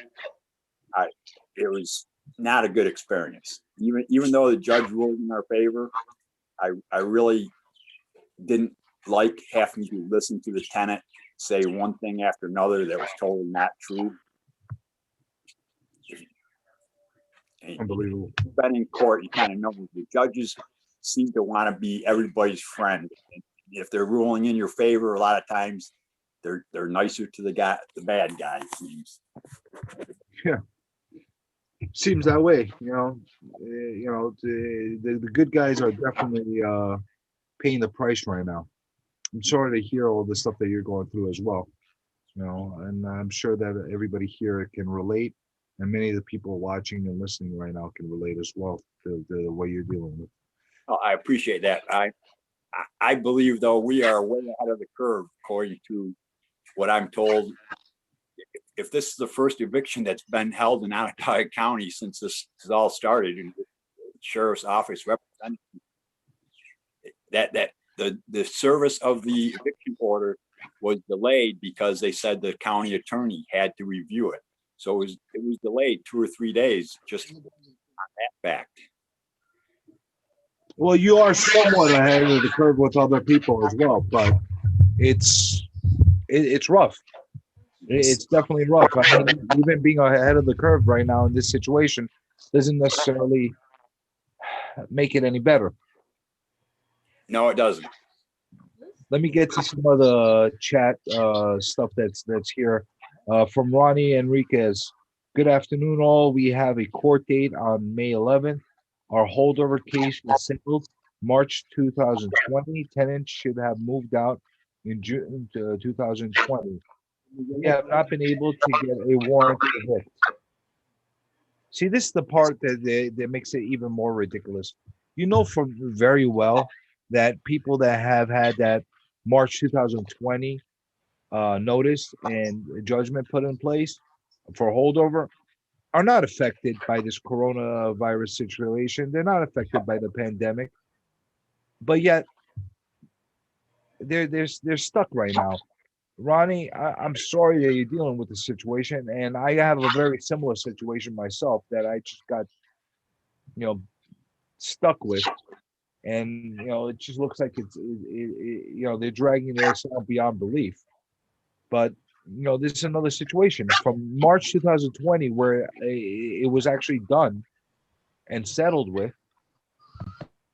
it was not a good experience. Even though the judge ruled in our favor, I really didn't like having to listen to the tenant say one thing after another that was totally not true. Unbelievable. You've been in court, you kind of know the judges seem to want to be everybody's friend. And if they're ruling in your favor, a lot of times they're nicer to the bad guy. It seems. Yeah, seems that way. The good guys are definitely paying the price right now. I'm sorry to hear all the stuff that you're going through as well. And I'm sure that everybody here can relate, and many of the people watching and listening right now can relate as well to the way you're dealing with. Oh, I appreciate that. I believe, though, we are way ahead of the curve, according to what I'm told. If this is the first eviction that's been held in Onondaga County since this has all started, and the sheriff's office representing that the service of the eviction order was delayed because they said the county attorney had to review it. So it was delayed 2 or 3 days just on that fact. Well, you are somewhat ahead of the curve with other people as well, but it's rough. It's definitely rough. I mean, even being ahead of the curve right now in this situation doesn't necessarily make it any better. No, it doesn't. Let me get to some of the chat stuff that's here. From Ronnie Enriquez. Good afternoon, all. We have a court date on May 11th. Our holdover case was settled March 2020. Tenants should have moved out in June 2020. We have not been able to get a warrant to evict. See, this is the part that makes it even more ridiculous. You know from very well that people that have had that March 2020 notice and judgment put in place for holdover are not affected by this coronavirus situation. They're not affected by the pandemic, but yet they're stuck right now. Ronnie, I'm sorry that you're dealing with the situation, and I have a very similar situation myself that I just got, you know, stuck with, and it just looks like they're dragging this out beyond belief. But this is another situation from March 2020 where it was actually done and settled with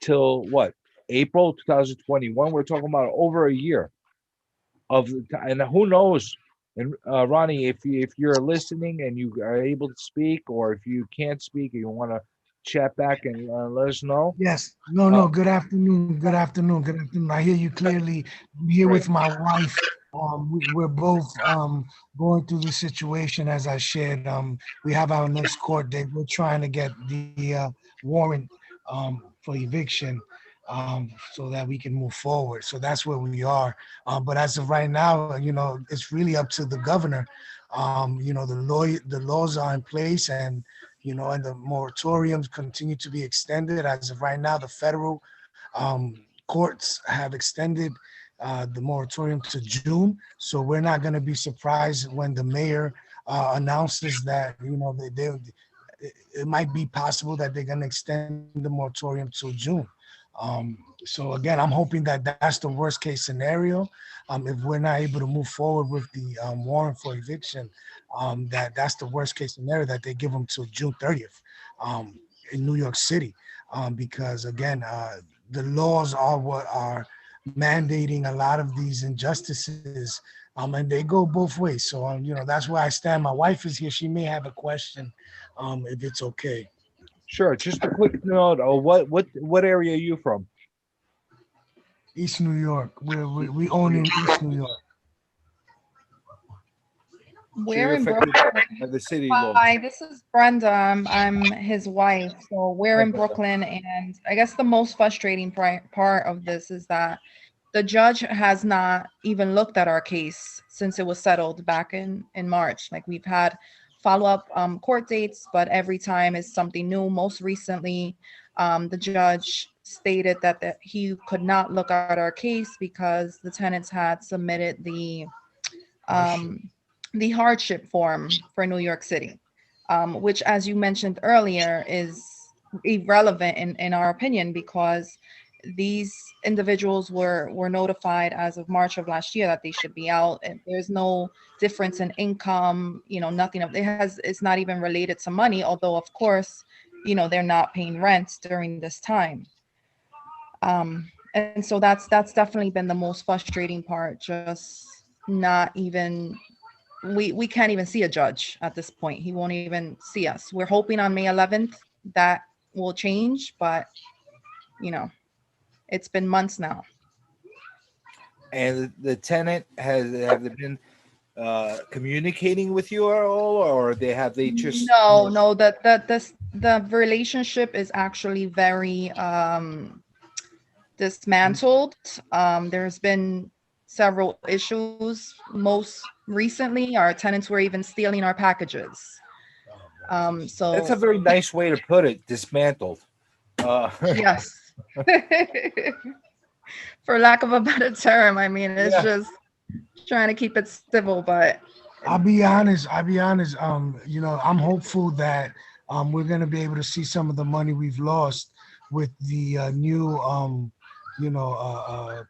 till what, April 2021. We're talking about over a year of the time, and who knows. And Ronnie, if you're listening and you are able to speak, or if you can't speak and you want to chat back and let us know. Yes. No. Good afternoon. Good afternoon. Good afternoon. I hear you clearly. I'm here with my wife. We're both going through the situation as I shared. We have our next court date. We're trying to get the warrant for eviction so that we can move forward. So that's where we are. But as of right now, it's really up to the governor. The laws are in place, and the moratoriums continue to be extended. As of right now, the federal courts have extended the moratorium to June. So we're not going to be surprised when the mayor announces that, it might be possible that they're going to extend the moratorium till June. So again, I'm hoping that that's the worst case scenario. If we're not able to move forward with the warrant for eviction, that's the worst case scenario, that they give them till June 30th in New York City, because again, the laws are what are mandating a lot of these injustices, and they go both ways. So that's where I stand. My wife is here. She may have a question, if it's okay. Sure. Just a quick note. What area are you from? East New York. We own in East New York. We're in affected Brooklyn. by the city laws. Hi, this is Brenda. I'm his wife. So we're in Brooklyn, and I guess the most frustrating part of this is that the judge has not even looked at our case since it was settled back in March. Like, we've had follow-up court dates, but every time is something new. Most recently, the judge stated that he could not look at our case because the tenants had submitted the hardship form for New York City, which, as you mentioned earlier, is irrelevant in our opinion, because these individuals were notified as of March of last year that they should be out, and there's no difference in income, nothing of it's not even related to money, although of course, they're not paying rent during this time. And so that's definitely been the most frustrating part, just not even, we can't even see a judge at this point. He won't even see us. We're hoping on May 11th that will change, but it's been months now. And the tenant have they been communicating with you at all, or they just no, the relationship is actually very dismantled. There's been several issues. Most recently, our tenants were even stealing our packages. So that's a very nice way to put it, dismantled. Yes. For lack of a better term, I mean, it's just trying to keep it civil, but I'll be honest. I'm hopeful that we're going to be able to see some of the money we've lost with the new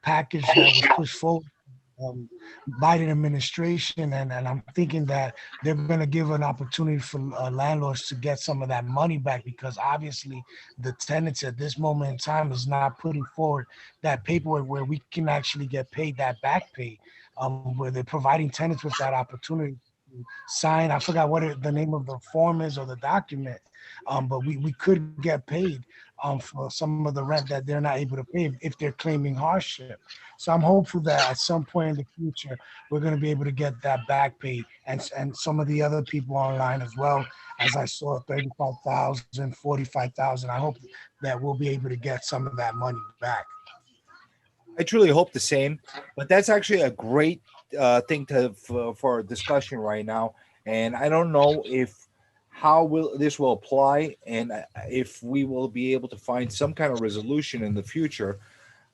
package that was pushed forward Biden administration, and I'm thinking that they're going to give an opportunity for landlords to get some of that money back, because obviously the tenants at this moment in time is not putting forward that paperwork where we can actually get paid that back pay, where they're providing tenants with that opportunity to sign. I forgot what the name of the form is or the document, but we could get paid for some of the rent that they're not able to pay if they're claiming hardship. So I'm hopeful that at some point in the future, we're going to be able to get that back pay, and some of the other people online as well. As I saw 35,000, 45,000. I hope that we'll be able to get some of that money back. I truly hope the same, but that's actually a great thing for discussion right now. And I don't know if how will this will apply, and if we will be able to find some kind of resolution in the future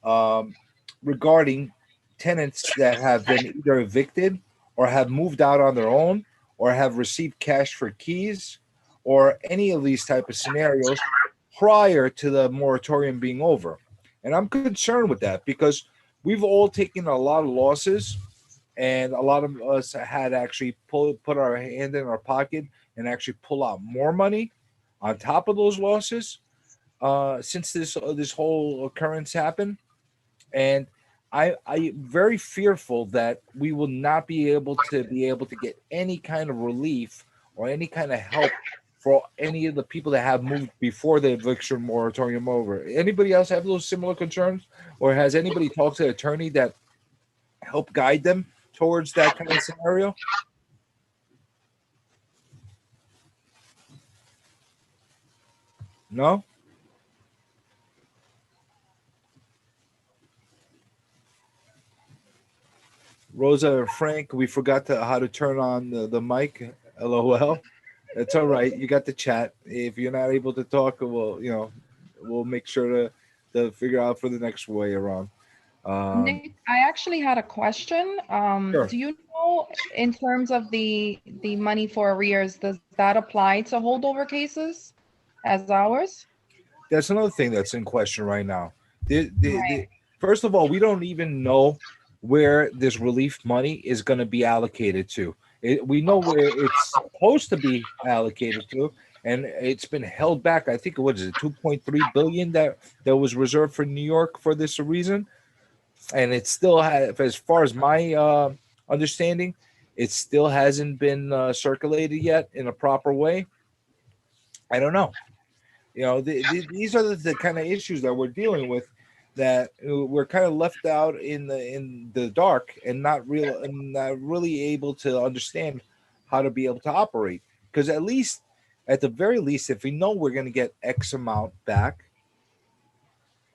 um, regarding tenants that have been either evicted or have moved out on their own or have received cash for keys or any of these type of scenarios prior to the moratorium being over. And I'm concerned with that because we've all taken a lot of losses, and a lot of us had actually put our hand in our pocket and actually pull out more money on top of those losses since this whole occurrence happened. And I'm very fearful that we will not be able to get any kind of relief or any kind of help for any of the people that have moved before the eviction moratorium over. Anybody else have those similar concerns, or has anybody talked to an attorney that helped guide them towards that kind of scenario? No. Rosa or Frank, we forgot how to turn on the mic. LOL. It's all right. You got the chat. If you're not able to talk, we'll make sure to figure out for the next way around. Nick, I actually had a question. Sure. Do you know, in terms of the money for arrears, does that apply to holdover cases as ours? That's another thing that's in question right now. Right. First of all, we don't even know where this relief money is going to be allocated to. We know where it's supposed to be allocated to, and it's been held back. I think what is it, 2.3 billion that was reserved for New York for this reason, and it still has, as far as my understanding, it still hasn't been circulated yet in a proper way. I don't know. These are the kind of issues that we're dealing with, that we're kind of left out in the dark and not really able to understand how to be able to operate. Because at the very least, if we know we're going to get X amount back,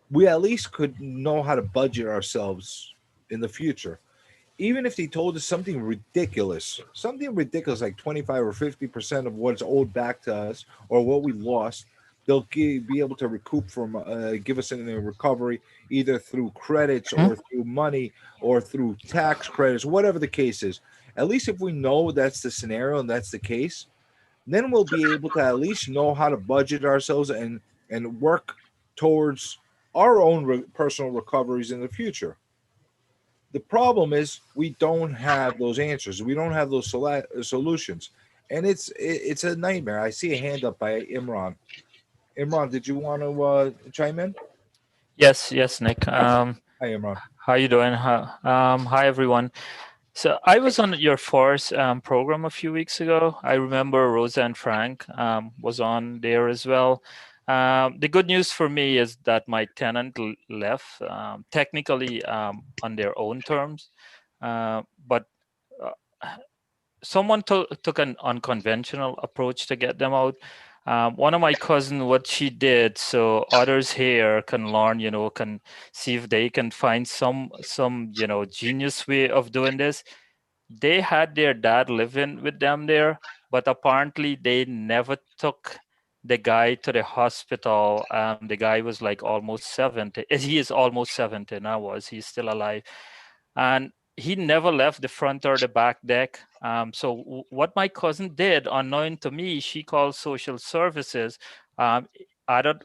we at least could know how to budget ourselves in the future. Even if they told us something ridiculous like 25 or 50% of what's owed back to us or what we lost, they'll be able to recoup from, give us a recovery either through credits or through money or through tax credits, whatever the case is. At least if we know that's the scenario and that's the case, then we'll be able to at least know how to budget ourselves and work towards our own personal recoveries in the future. The problem is we don't have those answers. We don't have those solutions, and it's a nightmare. I see a hand up by Imran. Imran, did you want to chime in? Yes, Nick. Hi, Imran. How you doing? Hi, everyone. So I was on your first program a few weeks ago. I remember Rosa and Frank was on there as well. The good news for me is that my tenant left technically on their own terms, but someone took an unconventional approach to get them out. One of my cousins, what she did, so others here can learn, can see if they can find some genius way of doing this. They had their dad living with them there, but apparently they never took the guy to the hospital. The guy was like almost 70. He is almost 70 now. He's still alive, and he never left the front or the back deck. So what my cousin did, unknown to me, she called social services, adult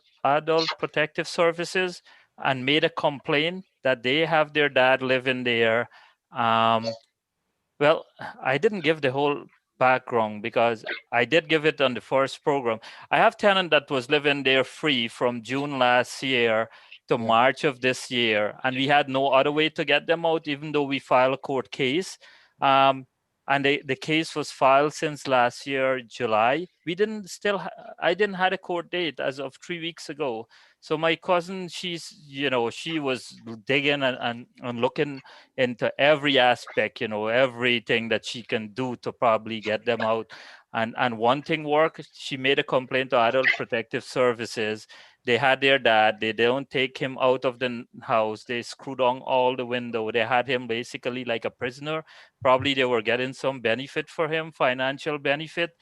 protective services, and made a complaint that they have their dad living there. Well, I didn't give the whole background because I did give it on the first program. I have tenant that was living there free from June last year to March of this year, and we had no other way to get them out, even though we filed a court case. And and the case was filed since last year, July. I didn't had a court date as of 3 weeks ago. So my cousin, she was digging and looking into every aspect, everything that she can do to probably get them out. And one thing worked. She made a complaint to Adult Protective Services. They had their dad. They don't take him out of the house. They screwed on all the window. They had him basically like a prisoner. Probably they were getting some benefit for him, financial benefit.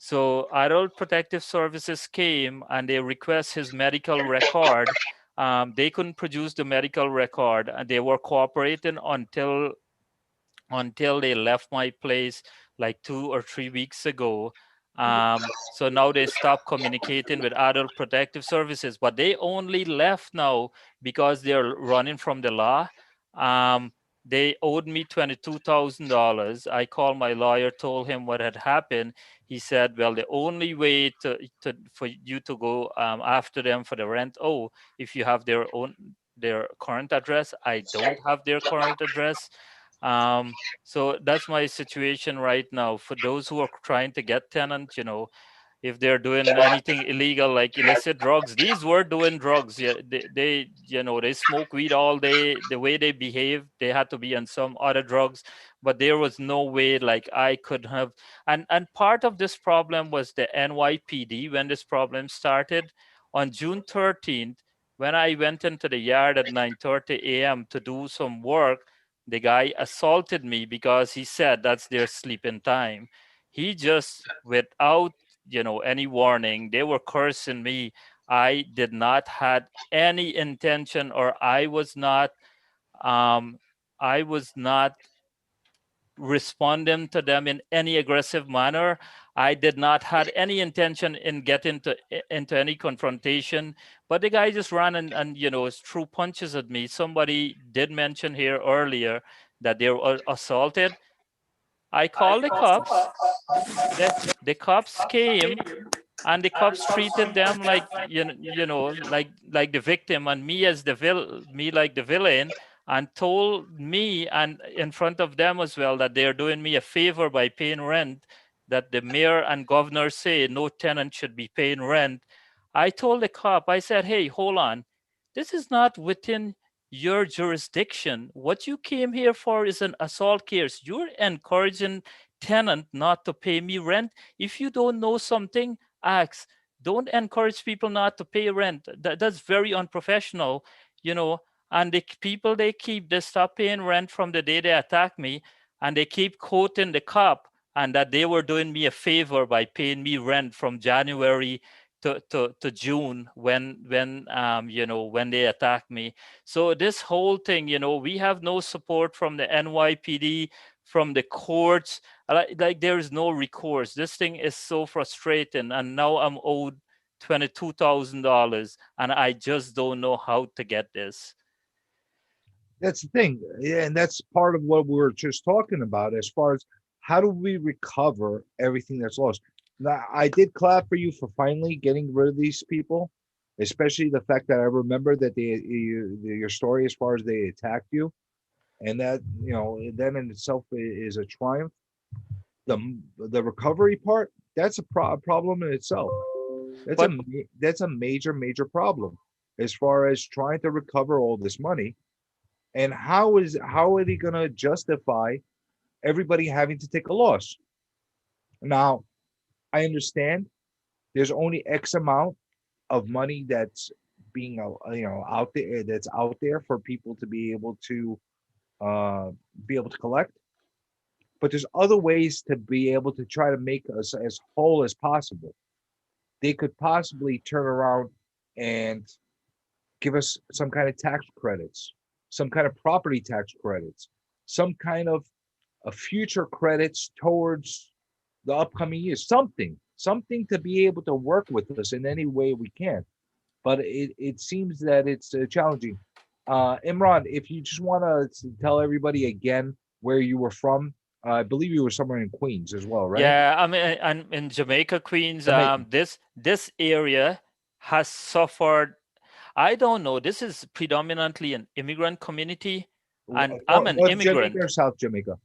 So Adult Protective Services came and they request his medical record. They couldn't produce the medical record, and they were cooperating until they left my place like 2 or 3 weeks ago. So now they stopped communicating with Adult Protective Services, but they only left now because they're running from the law. They owed me $22,000. I called my lawyer, told him what had happened. He said, well, the only way for you to go after them for the rent, if you have their current address. I don't have their current address. So that's my situation right now. For those who are trying to get tenants, if they're doing anything illegal like illicit drugs, these were doing drugs. Yeah, they smoke weed all day. The way they behave, they had to be on some other drugs, but there was no way like I could have. And part of this problem was the NYPD when this problem started on June 13th. When I went into the yard at 9:30 a.m. to do some work, the guy assaulted me because he said that's their sleeping time. He just, without any warning, they were cursing me. I did not had any intention, or I was not responding to them in any aggressive manner. I did not had any intention in getting into any confrontation, but the guy just ran and threw punches at me. Somebody did mention here earlier that they were assaulted. I called the cops. The cops came, and the cops treated them like like the victim, and me as like the villain, and told me and in front of them as well that they're doing me a favor by paying rent, that the mayor and governor say no tenant should be paying rent. I told the cop, I said, hey, hold on, this is not within your jurisdiction. What you came here for is an assault case. You're encouraging tenant not to pay me rent. If you don't know something, ask. Don't encourage people not to pay rent. That's very unprofessional, and the people they stop paying rent from the day they attack me, and they keep quoting the cop and that they were doing me a favor by paying me rent from January to June when they attacked me. So this whole thing, we have no support from the NYPD, from the courts. Like there is no recourse. This thing is so frustrating, and now I'm owed $22,000, and I just don't know how to get this. That's the thing. Yeah, and that's part of what we were just talking about as far as how do we recover everything that's lost. Now, I did clap for you for finally getting rid of these people, especially the fact that I remember that your story as far as they attacked you, and that that in itself is a triumph. The recovery part, that's a problem in itself. That's a major problem as far as trying to recover all this money. And how are they going to justify everybody having to take a loss? Now, I understand there's only X amount of money that's being out there for people to be able to collect, but there's other ways to be able to try to make us as whole as possible. They could possibly turn around and give us some kind of tax credits, some kind of property tax credits, some kind of future credits towards the upcoming years, something to be able to work with us in any way we can. But it seems that it's challenging. Imran, if you just want to tell everybody again where you were from, I believe you were somewhere in Queens as well, right? Yeah, I mean, I'm in Jamaica, Queens. Jamaica. This area has suffered. I don't know. This is predominantly an immigrant community, and I'm an North immigrant. Jamaica or South Jamaica?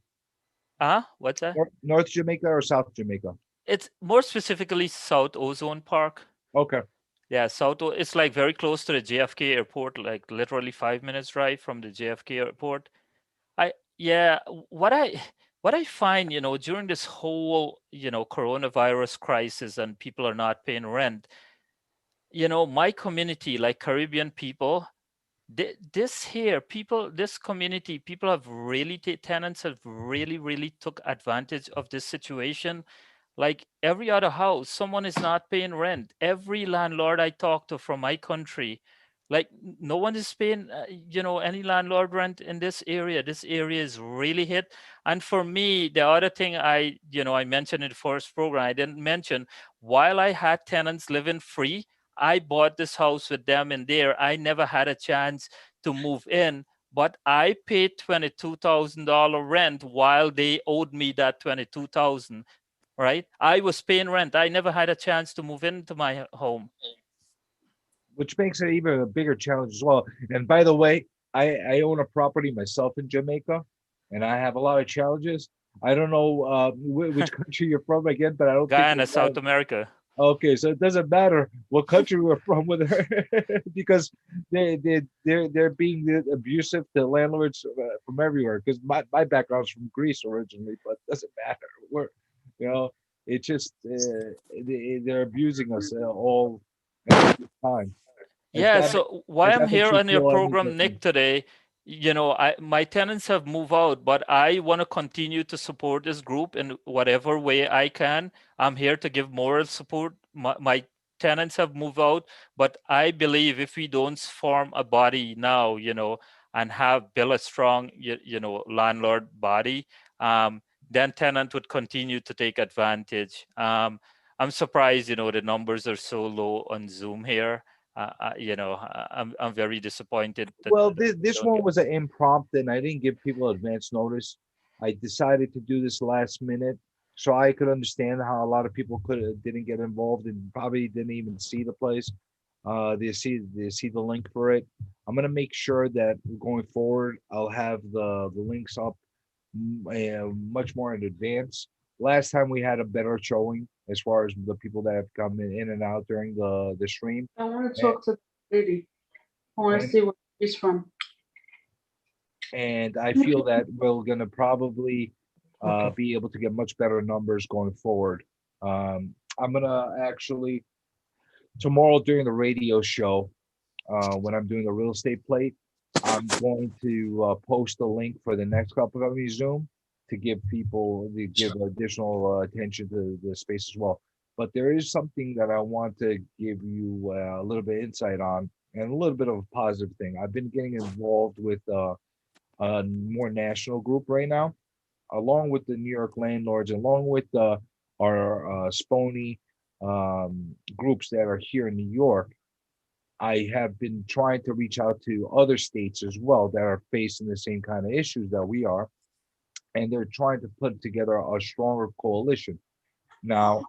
What's that? North Jamaica or South Jamaica? It's more specifically South Ozone Park. Okay. Yeah, it's like very close to the JFK airport, like literally 5 minutes drive from the JFK airport. Yeah, what I find, during this whole, coronavirus crisis and people are not paying rent, my community, like Caribbean people, this community, people have really, tenants have really, really took advantage of this situation. Like every other house, someone is not paying rent. Every landlord I talk to from my country, like no one is paying, any landlord rent in this area. This area is really hit. And for me, the other thing I mentioned in the first program, I didn't mention, while I had tenants living free, I bought this house with them in there. I never had a chance to move in, but I paid $22,000 rent while they owed me that $22,000. Right? I was paying rent. I never had a chance to move into my home. Which makes it even a bigger challenge as well. And by the way, I own a property myself in Jamaica, and I have a lot of challenges. I don't know which country you're from again, but I don't Guyana, think South America. Okay, so it doesn't matter what country we're from with her, because they're being abusive to landlords from everywhere. Because my background's from Greece originally, but it doesn't matter. It's just they're abusing us all at the time. Yeah, so why I'm here on your program, Nick, today, my tenants have moved out, but I want to continue to support this group in whatever way I can. I'm here to give moral support. My tenants have moved out, but I believe if we don't form a body now, and build a strong, landlord body, then tenant would continue to take advantage. I'm surprised, the numbers are so low on Zoom here. I'm very disappointed. Well, this one was an impromptu, and I didn't give people advance notice. I decided to do this last minute, so I could understand how a lot of people didn't get involved and probably didn't even see the place. They see the link for it. I'm gonna make sure that going forward, I'll have the links up much more in advance. Last time we had a better showing as far as the people that have come in and out during the stream. I want to talk to the lady. I want to see where she's from. And I feel that we're going to probably be able to get much better numbers going forward. I'm going to actually, tomorrow during the radio show, when I'm doing the real estate plate, I'm going to post a link for the next couple of Zoom to give additional attention to the space as well. But there is something that I want to give you a little bit of insight on, and a little bit of a positive thing. I've been getting involved with a more national group right now, along with the New York landlords, along with our SPONY groups that are here in New York. I have been trying to reach out to other states as well that are facing the same kind of issues that we are, and they're trying to put together a stronger coalition. Now,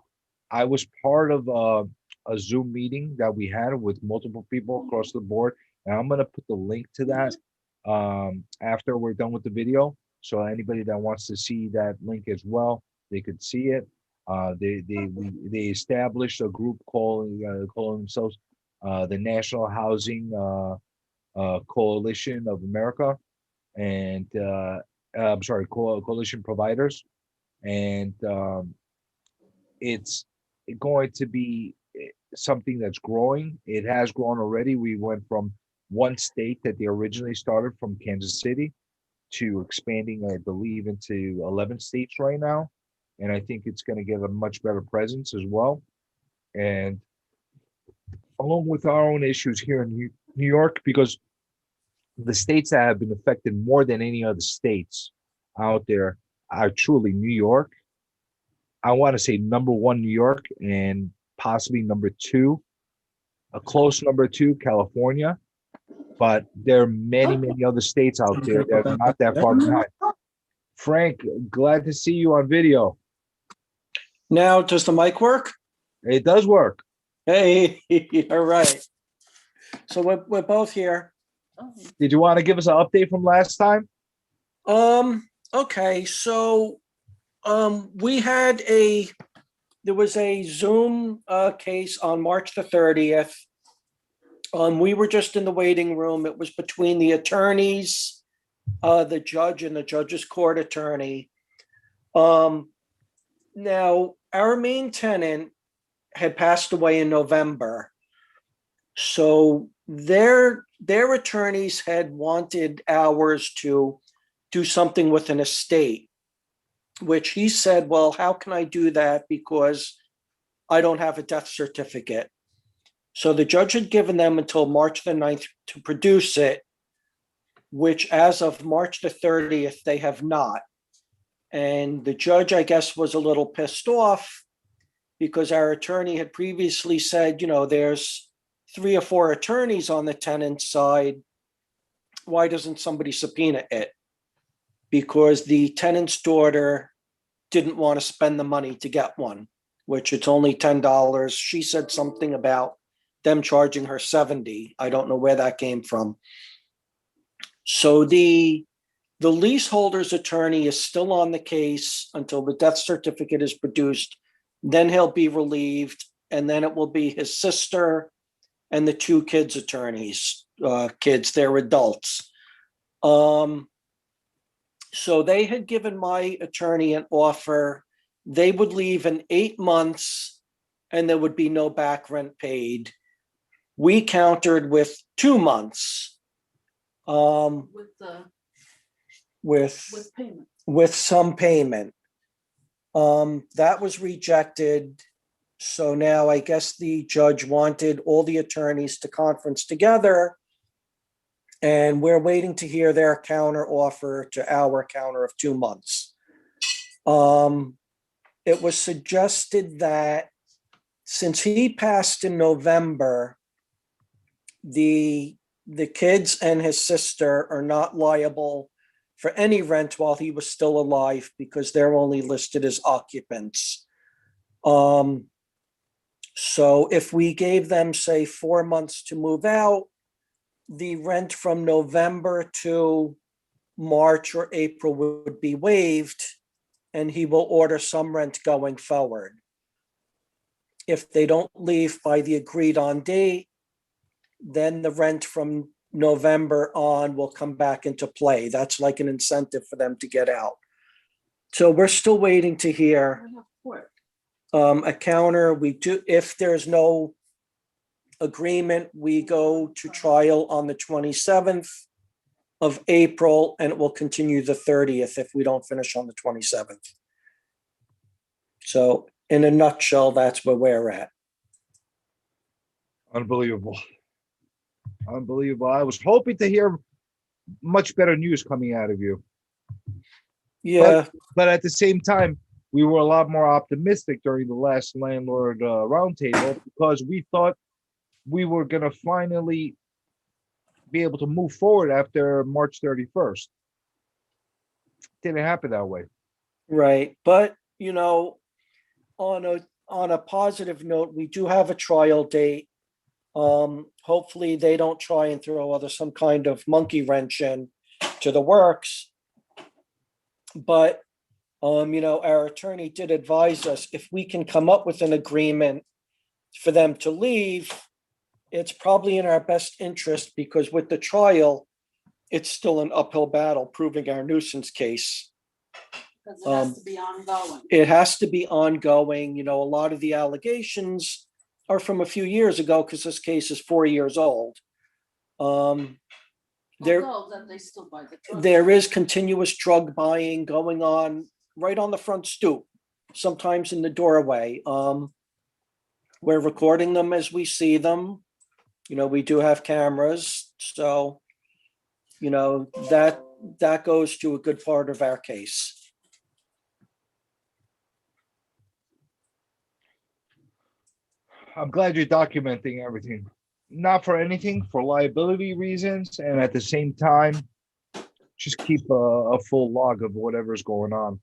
I was part of a Zoom meeting that we had with multiple people across the board, and I'm going to put the link to that after we're done with the video. So anybody that wants to see that link as well, they could see it. They established a group calling themselves the National Housing Coalition of America, and I'm sorry, Coalition Providers, and it's going to be something that's growing. It has grown already. We went from one state that they originally started from, Kansas City, to expanding, I believe, into 11 states right now. And I think it's going to get a much better presence as well. And along with our own issues here in New York, because the states that have been affected more than any other states out there are truly New York. I want to say number one, New York, and possibly number two, a close number two, California. But there are many, many other states out there that are not that far behind. Frank, glad to see you on video. Now, does the mic work? It does work. Hey, all right. So we're both here. Did you want to give us an update from last time? Okay, so There was a Zoom case on March the 30th. We were just in the waiting room. It was between the attorneys, the judge and the judge's court attorney. Now, our main tenant had passed away in November. So their attorneys had wanted ours to do something with an estate, which he said, well, how can I do that? Because I don't have a death certificate. So the judge had given them until March the 9th to produce it, which as of March the 30th, they have not. And the judge, I guess, was a little pissed off because our attorney had previously said, there's 3 or 4 attorneys on the tenant side. Why doesn't somebody subpoena it? Because the tenant's daughter didn't want to spend the money to get one, which it's only $10. She said something about them charging her $70. I don't know where that came from. So the leaseholder's attorney is still on the case until the death certificate is produced. Then he'll be relieved, and then it will be his sister and the 2 kids' attorneys. They're adults. So they had given my attorney an offer. They would leave in 8 months, and there would be no back rent paid. We countered with 2 months. With some payment. That was rejected. So now I guess the judge wanted all the attorneys to conference together, and we're waiting to hear their counter offer to our counter of 2 months. It was suggested that since he passed in November, the kids and his sister are not liable for any rent while he was still alive because they're only listed as occupants. So if we gave them, say, 4 months to move out, the rent from November to March or April would be waived, and he will order some rent going forward. If they don't leave by the agreed on date, then the rent from November on will come back into play. That's like an incentive for them to get out. So we're still waiting to hear a counter. We do, if there's no agreement, we go to trial on the 27th of April, and it will continue the 30th if we don't finish on the 27th. So in a nutshell, that's where we're at. Unbelievable. Unbelievable. I was hoping to hear much better news coming out of you. Yeah. But at the same time, we were a lot more optimistic during the last Landlord Roundtable because we thought we were going to finally be able to move forward after March 31st. Didn't happen that way. Right. But, on a positive note, we do have a trial date. Hopefully they don't try and throw some kind of monkey wrench in to the works. But, our attorney did advise us if we can come up with an agreement for them to leave, it's probably in our best interest because with the trial, it's still an uphill battle proving our nuisance case. Because it has to be ongoing. It has to be ongoing. A lot of the allegations are from a few years ago because this case is 4 years old. There is continuous drug buying going on right on the front stoop, sometimes in the doorway. We're recording them as we see them. We do have cameras, so that goes to a good part of our case. I'm glad you're documenting everything, not for anything, for liability reasons, and at the same time, just keep a full log of whatever's going on.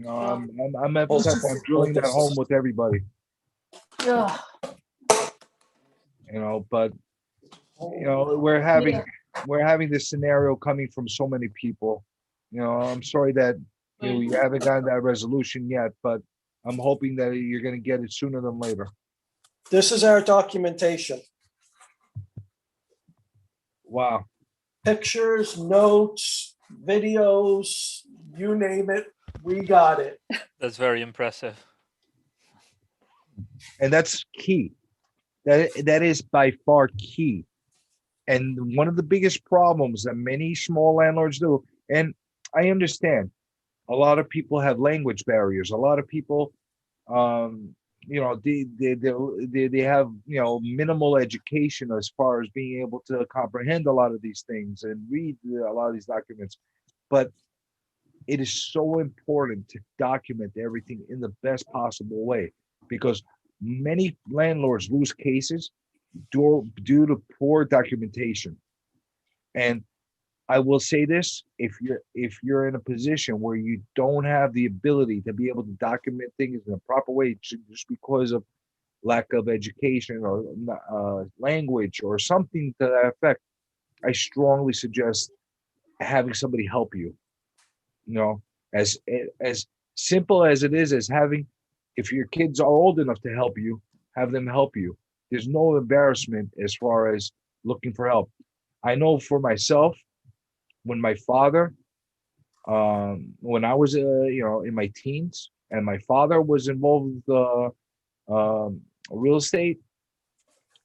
I'm emphasizing on drilling that home with everybody. Yeah. But we're having this scenario coming from so many people. I'm sorry that You haven't gotten that resolution yet, but I'm hoping that you're going to get it sooner than later. This is our documentation. Wow. Pictures, notes, videos, you name it, we got it. That's very impressive. And that's key. That is by far key. And one of the biggest problems that many small landlords do, and I understand, a lot of people have language barriers. A lot of people, you know, they have, you know, minimal education as far as being able to comprehend a lot of these things and read a lot of these documents. But it is so important to document everything in the best possible way, because many landlords lose cases due to poor documentation. And I will say this: if you're in a position where you don't have the ability to be able to document things in a proper way, just because of lack of education or language or something to that effect, I strongly suggest having somebody help you. You know, as simple as it is, as having, if your kids are old enough to help you, have them help you. There's no embarrassment as far as looking for help. I know for myself, when my father, when I was, you know, in my teens, and my father was involved with real estate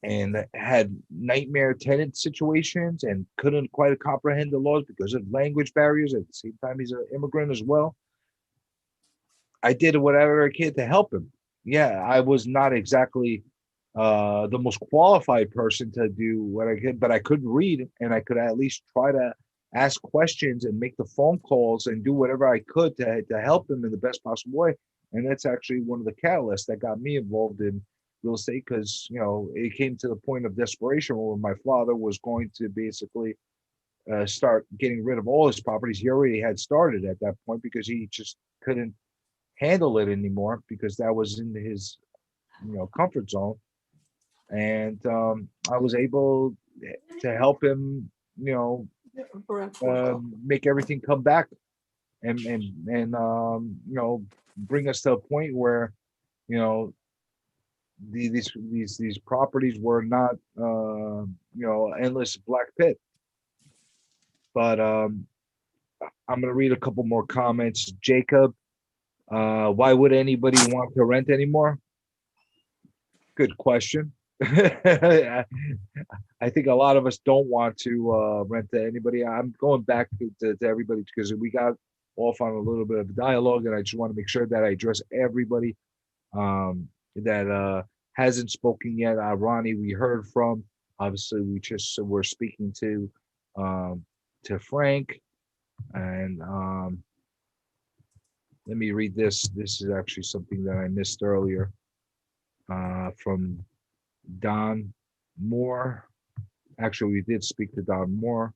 and had nightmare tenant situations and couldn't quite comprehend the laws because of language barriers. At the same time, he's an immigrant as well. I did whatever I could to help him. Yeah, I was not exactly the most qualified person to do what I could, but I could read, and I could at least try to ask questions and make the phone calls and do whatever I could to help him in the best possible way. And that's actually one of the catalysts that got me involved in real estate, because, you know, it came to the point of desperation where my father was going to basically start getting rid of all his properties. He already had started at that point because he just couldn't handle it anymore, because that was in his, you know, comfort zone. And I was able to help him, you know, make everything come back and you know, bring us to a point where, you know, these properties were not you know, endless black pit. But I'm gonna read a couple more comments. Jacob, why would anybody want to rent anymore? Good question. I think a lot of us don't want to rent to anybody. I'm going back to everybody because we got off on a little bit of a dialogue, and I just want to make sure that I address everybody that hasn't spoken yet. Ronnie, we heard from. Obviously, we're speaking to Frank, and let me read this. This is actually something that I missed earlier from Don Moore. Actually, we did speak to Don Moore.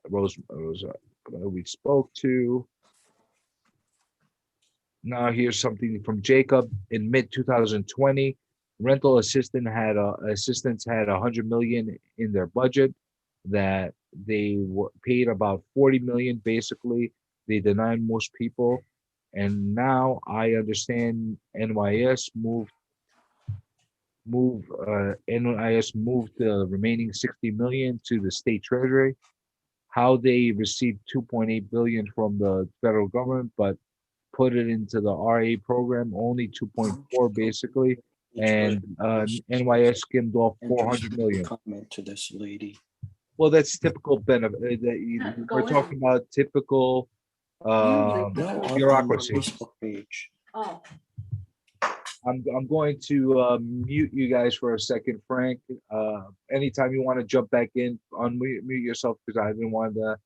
Rose we spoke to. Now here's something from Jacob. In mid 2020, rental assistants had $100 million in their budget, that they paid about 40 million. Basically, they denied most people, and now I understand NYS moved the remaining 60 million to the state treasury. How they received 2.8 billion from the federal government, but put it into the RA program, only 2.4 basically, and NYS skimmed off 400 million. Comment to this lady. Well, that's typical benefit. We're talking about typical bureaucracy. Facebook page. Oh, I'm going to mute you guys for a second, Frank. Anytime you want to jump back in, unmute yourself, because I didn't want to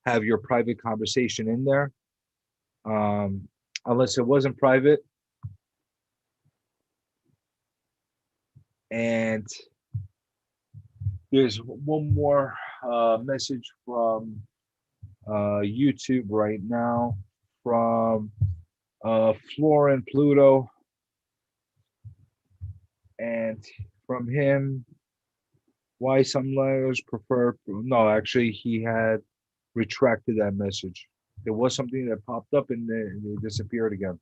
have your private conversation in there. Unless it wasn't private. And there's one more message from YouTube right now from Florin Pluto. And from him, why some landlords prefer, no, actually he had retracted that message. There was something that popped up and then it disappeared again.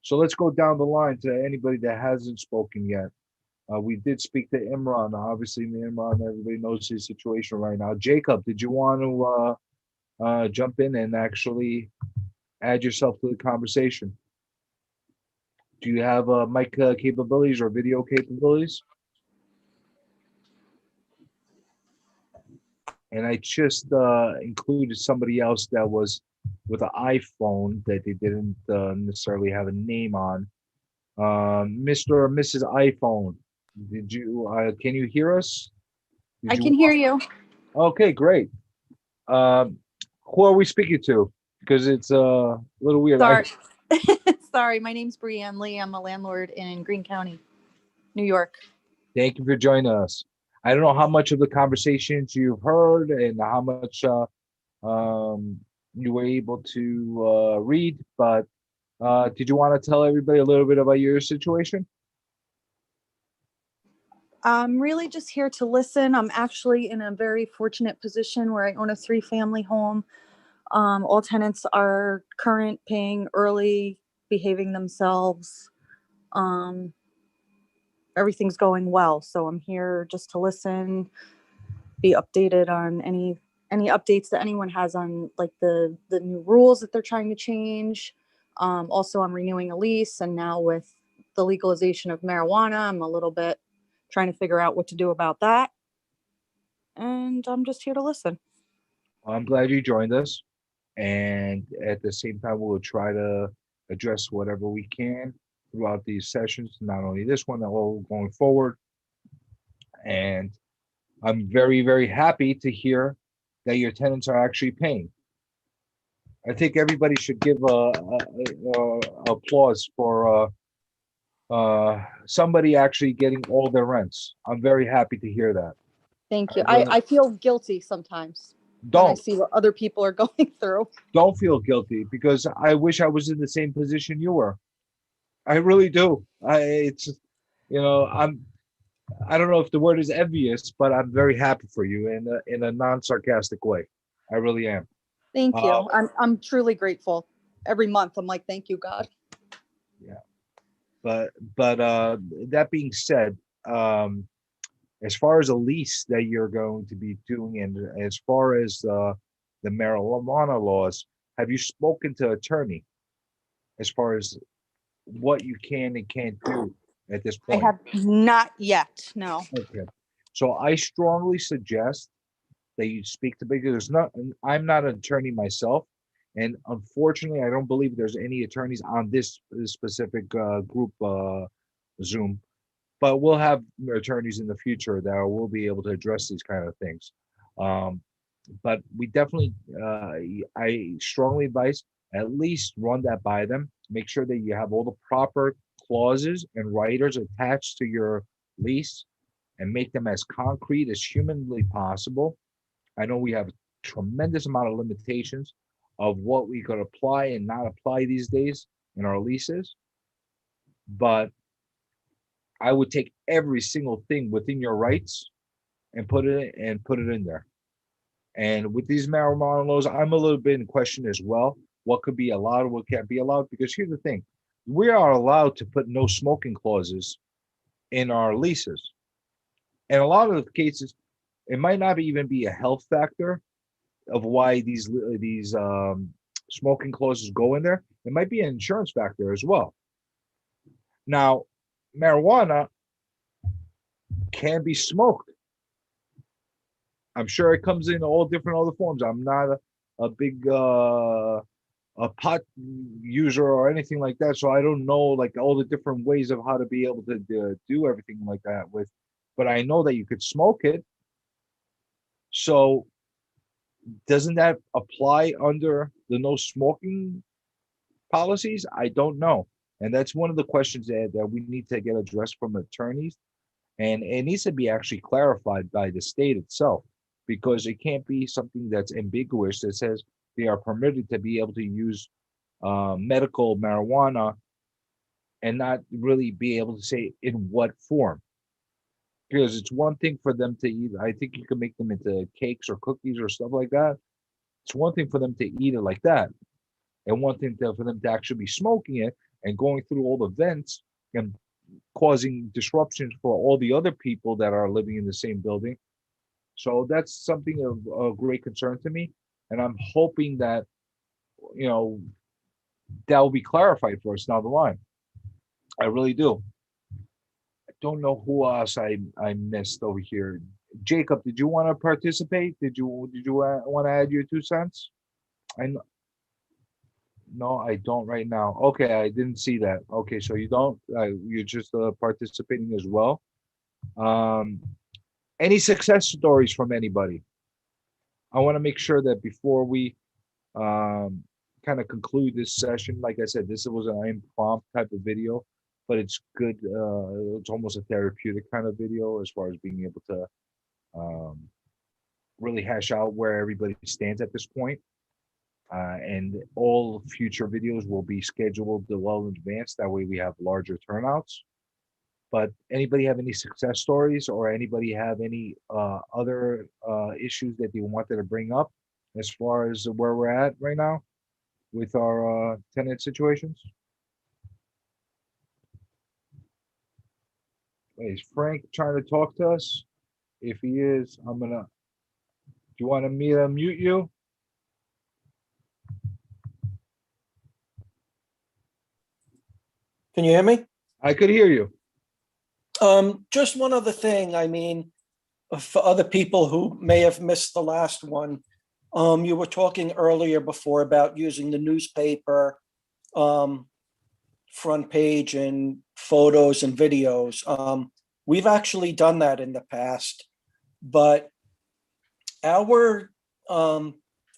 So let's go down the line to anybody that hasn't spoken yet. We did speak to Imran. Obviously, Imran, everybody knows his situation right now. Jacob, did you want to jump in and actually add yourself to the conversation? Do you have mic capabilities or video capabilities? And I just included somebody else that was with an iPhone that they didn't necessarily have a name on. Mr. or Mrs. iPhone, did you can you hear us? I can hear you. Okay, great. Who are we speaking to? Because it's a little weird. Sorry. Sorry, my name's Brianne Lee. I'm a landlord in Greene County, New York. Thank you for joining us. I don't know how much of the conversations you've heard and how much you were able to read, but did you want to tell everybody a little bit about your situation? I'm really just here to listen. I'm actually in a very fortunate position where I own a 3-family home. All tenants are current, paying early, behaving themselves. Everything's going well. So I'm here just to listen, be updated on any updates that anyone has on like the new rules that they're trying to change. Also, I'm renewing a lease, and now with the legalization of marijuana, I'm a little bit trying to figure out what to do about that. And I'm just here to listen. I'm glad you joined us. And at the same time, we'll try to address whatever we can throughout these sessions, not only this one, all going forward. And I'm very, very happy to hear that your tenants are actually paying. I think everybody should give applause for somebody actually getting all their rents. I'm very happy to hear that. Thank you. I feel guilty sometimes when I see what other people are going through. Don't feel guilty, because I wish I was in the same position you were. I really do. It's, you know, I don't know if the word is envious, but I'm very happy for you in a non-sarcastic way. I really am. Thank you. I'm truly grateful. Every month I'm like, thank you, God. Yeah. But that being said, as far as a lease that you're going to be doing, and as far as the marijuana laws, have you spoken to attorney as far as what you can and can't do at this point? I have not yet, no. Okay. So I strongly suggest that you speak to, because I'm not an attorney myself, and unfortunately, I don't believe there's any attorneys on this specific group Zoom. But we'll have attorneys in the future that will be able to address these kind of things. But we definitely, I strongly advise at least run that by them. Make sure that you have all the proper clauses and writers attached to your lease, and make them as concrete as humanly possible. I know we have a tremendous amount of limitations of what we could apply and not apply these days in our leases, but I would take every single thing within your rights and put it in there. And with these marijuana laws, I'm a little bit in question as well. What could be allowed, what can't be allowed? Because here's the thing: we are allowed to put no smoking clauses in our leases. And a lot of the cases, it might not even be a health factor of why these smoking clauses go in there. It might be an insurance factor as well. Now, marijuana can be smoked. I'm sure it comes in all different other forms. I'm not a big a pot user or anything like that, so I don't know like all the different ways of how to be able to do everything like that with. But I know that you could smoke it. So doesn't that apply under the no smoking policies? I don't know. And that's one of the questions that we need to get addressed from attorneys. And it needs to be actually clarified by the state itself, because it can't be something that's ambiguous that says they are permitted to be able to use medical marijuana and not really be able to say in what form. Because it's one thing for them to eat. I think you can make them into cakes or cookies or stuff like that. It's one thing for them to eat it like that, and one thing for them to actually be smoking it and going through all the vents and causing disruptions for all the other people that are living in the same building. So that's something of great concern to me, and I'm hoping that that will be clarified for us down the line. I really do. I don't know who else I missed over here. Jacob, did you want to participate? Did you want to add your 2 cents? I know. No, I don't right now. Okay, I didn't see that. Okay, so you don't. You're just participating as well. Any success stories from anybody? I want to make sure that before we kind of conclude this session, like I said, this was an impromptu type of video, but it's good. It's almost a therapeutic kind of video as far as being able to really hash out where everybody stands at this point. And all future videos will be scheduled well in advance. That way we have larger turnouts. But anybody have any success stories, or anybody have any other issues that you wanted to bring up as far as where we're at right now with our tenant situations? Is Frank trying to talk to us? If he is, do you want me to mute you? Can you hear me? I could hear you. Just one other thing. I mean, for other people who may have missed the last one, you were talking earlier before about using the newspaper front page and photos and videos. We've actually done that in the past, but our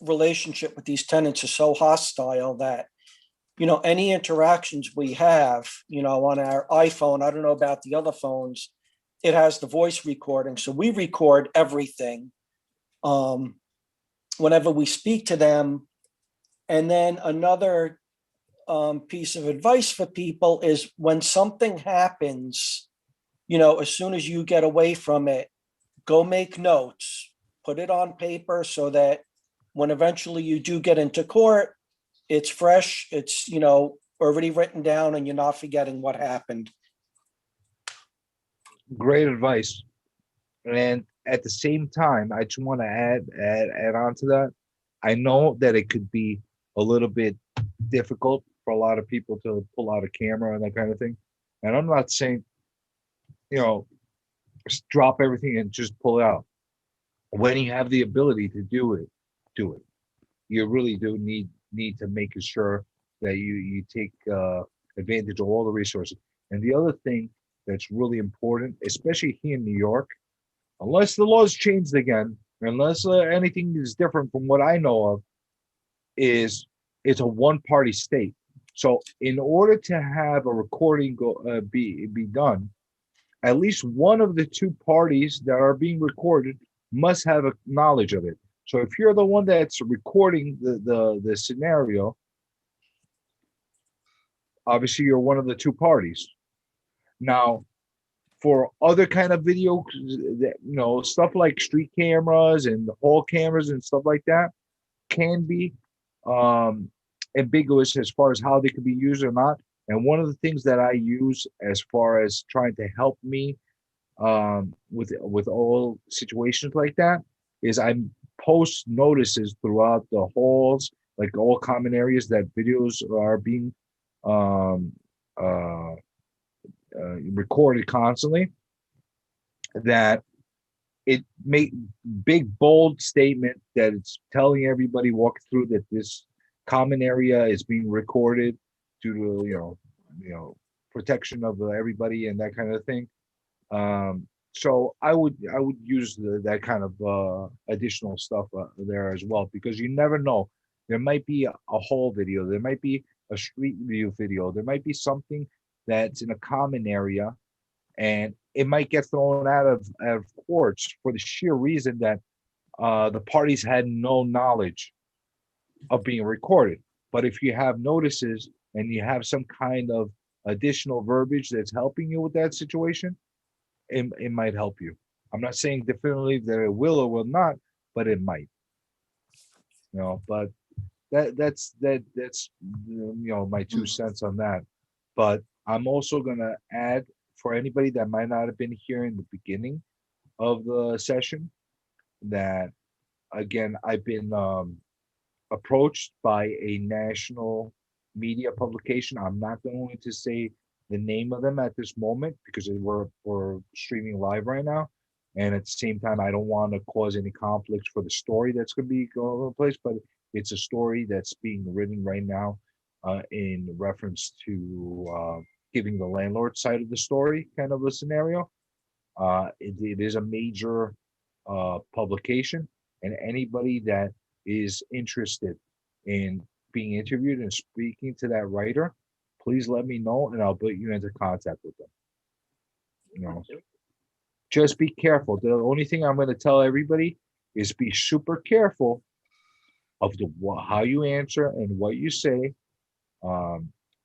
relationship with these tenants is so hostile that any interactions we have, on our iPhone, I don't know about the other phones, it has the voice recording. So we record everything whenever we speak to them. And then another piece of advice for people is when something happens, as soon as you get away from it, go make notes, put it on paper so that when eventually you do get into court, it's fresh, it's, already written down and you're not forgetting what happened. Great advice. And at the same time, I just want to add on to that. I know that it could be a little bit difficult for a lot of people to pull out a camera and that kind of thing. And I'm not saying, just drop everything and just pull it out. When you have the ability to do it, do it. You really do need to make sure that you take advantage of all the resources. And the other thing that's really important, especially here in New York, unless the laws changed again, unless anything is different from what I know of, is it's a one-party state. So in order to have a recording be done, at least one of the 2 parties that are being recorded must have a knowledge of it. So if you're the one that's recording the scenario, obviously you're one of the 2 parties. Now, for other kind of video, stuff like street cameras and hall cameras and stuff like that can be ambiguous as far as how they can be used or not. And one of the things that I use as far as trying to help me with all situations like that is I post notices throughout the halls, like all common areas, that videos are being recorded constantly, that it make big bold statement that it's telling everybody walk through that this common area is being recorded due to protection of everybody and that kind of thing. So I would use that kind of additional stuff there as well, because you never know. There might be a whole video, there might be a street view video, there might be something that's in a common area, and it might get thrown out of courts for the sheer reason that the parties had no knowledge of being recorded. But if you have notices and you have some kind of additional verbiage that's helping you with that situation, it might help you. I'm not saying definitively that it will or will not, but it might. But that's my 2 cents on that. But I'm also gonna add, for anybody that might not have been here in the beginning of the session, that again, I've been approached by a national media publication. I'm not going to say the name of them at this moment because we're streaming live right now. And at the same time, I don't want to cause any conflicts for the story that's going to be going place, but it's a story that's being written right now in reference to giving the landlord side of the story, kind of a scenario. It is a major publication, and anybody that is interested in being interviewed and speaking to that writer, please let me know, and I'll put you into contact with them. Just be careful. The only thing I'm going to tell everybody is be super careful of how you answer and what you say.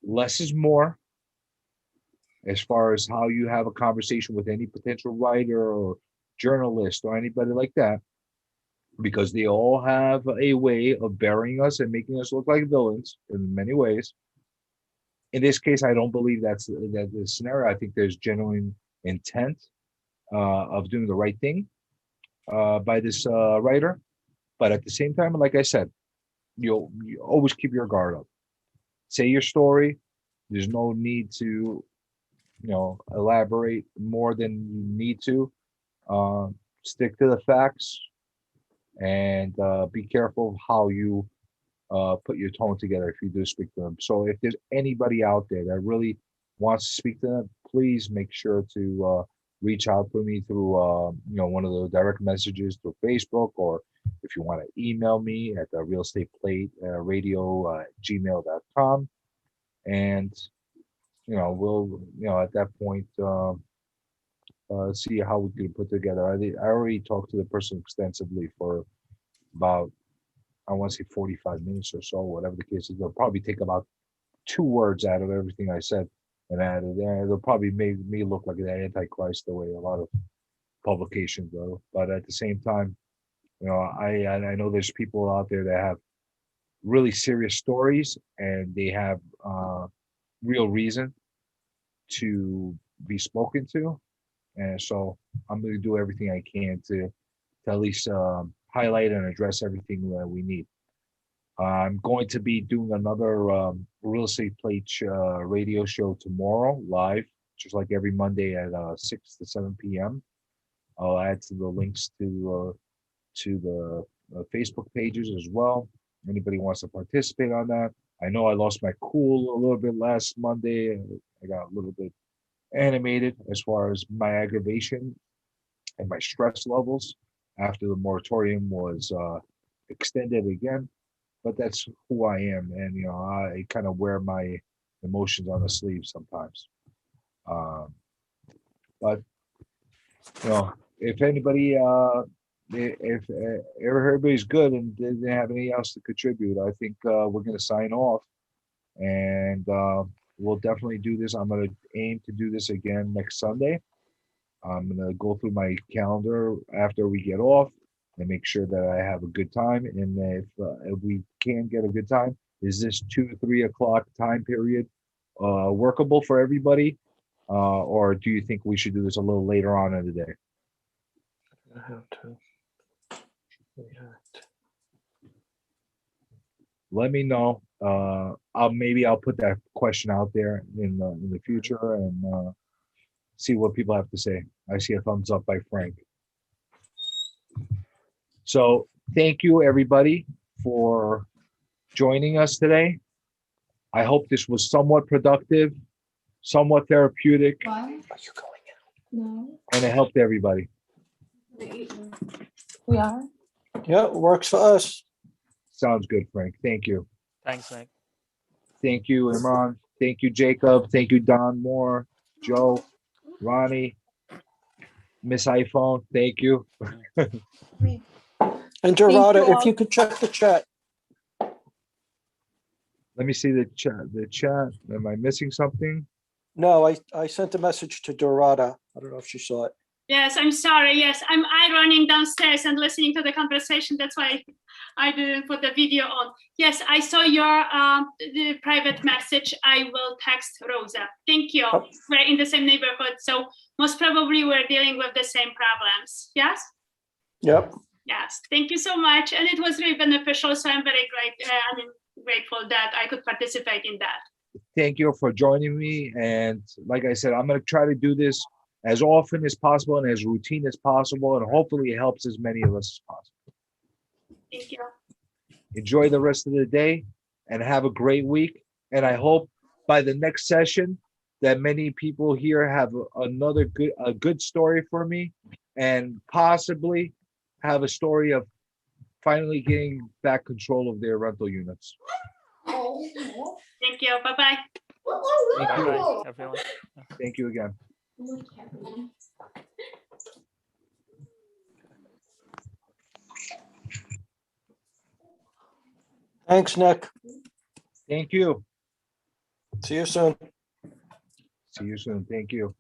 Less is more as far as how you have a conversation with any potential writer or journalist or anybody like that, because they all have a way of burying us and making us look like villains in many ways. In this case, I don't believe that's the scenario. I think there's genuine intent of doing the right thing by this writer. But at the same time, like I said, you always keep your guard up. Say your story. There's no need to, elaborate more than you need to. Stick to the facts and be careful of how you put your tone together if you do speak to them. So if there's anybody out there that really wants to speak to them, please make sure to reach out to me through one of the direct messages through Facebook, or if you want to email me at the real estate plate radio gmail.com, and we'll at that point see how we can put together. I already talked to the person extensively for about, I want to say 45 minutes or so, whatever the case is. They'll probably take about 2 words out of everything I said and added there. They'll probably make me look like an antichrist the way a lot of publications do. But at the same time, I know there's people out there that have really serious stories and they have real reason to be spoken to. And so I'm going to do everything I can to at least highlight and address everything that we need. I'm going to be doing another real estate plate radio show tomorrow live, just like every Monday at 6 to 7 p.m. I'll add to the links to the Facebook pages as well. Anybody wants to participate on that. I know I lost my cool a little bit last Monday. I got a little bit animated as far as my aggravation and my stress levels after the moratorium was extended again. But that's who I am, and I kind of wear my emotions on the sleeve sometimes. But if anybody, if everybody's good and didn't have anything else to contribute, I think we're going to sign off, and we'll definitely do this. I'm going to aim to do this again next Sunday. I'm going to go through my calendar after we get off and make sure that I have a good time. And if we can get a good time, is this 2-3 o'clock time period workable for everybody? Or do you think we should do this a little later on in the day? I have to react. Let me know. I'll put that question out there in the future and see what people have to say. I see a thumbs up by Frank. So thank you everybody for joining us today. I hope this was somewhat productive, somewhat therapeutic. What? Are you going out? No, And it helped everybody. we are. Yeah, it works for us. Sounds good, Frank. Thank you. Thanks, Nick. Thank you, Imran. Thank you, Jacob. Thank you, Don Moore, Joe, Ronnie, Miss iPhone. Thank you. And Dorada, you if you could check the chat. Let me see the chat. The chat. Am I missing something? No, I sent a message to Dorada. I don't know if she saw it. Yes, I'm sorry. Yes, I'm running downstairs and listening to the conversation. That's why I didn't put the video on. Yes, I saw your the private message. I will text Rosa. Thank you. Oh. We're in the same neighborhood, so most probably we're dealing with the same problems. Yes? Yep. Yes. Thank you so much. And it was really beneficial. So I'm very grateful that I could participate in that. Thank you for joining me. And like I said, I'm going to try to do this as often as possible and as routine as possible. And hopefully it helps as many of us as possible. Thank you. Enjoy the rest of the day and have a great week. And I hope by the next session that many people here have another good story for me, and possibly have a story of finally getting back control of their rental units. Thank you. Bye-bye. Thank you. Bye, everyone. Thank you again. Thanks, Nick. Thank you. See you soon. See you soon. Thank you.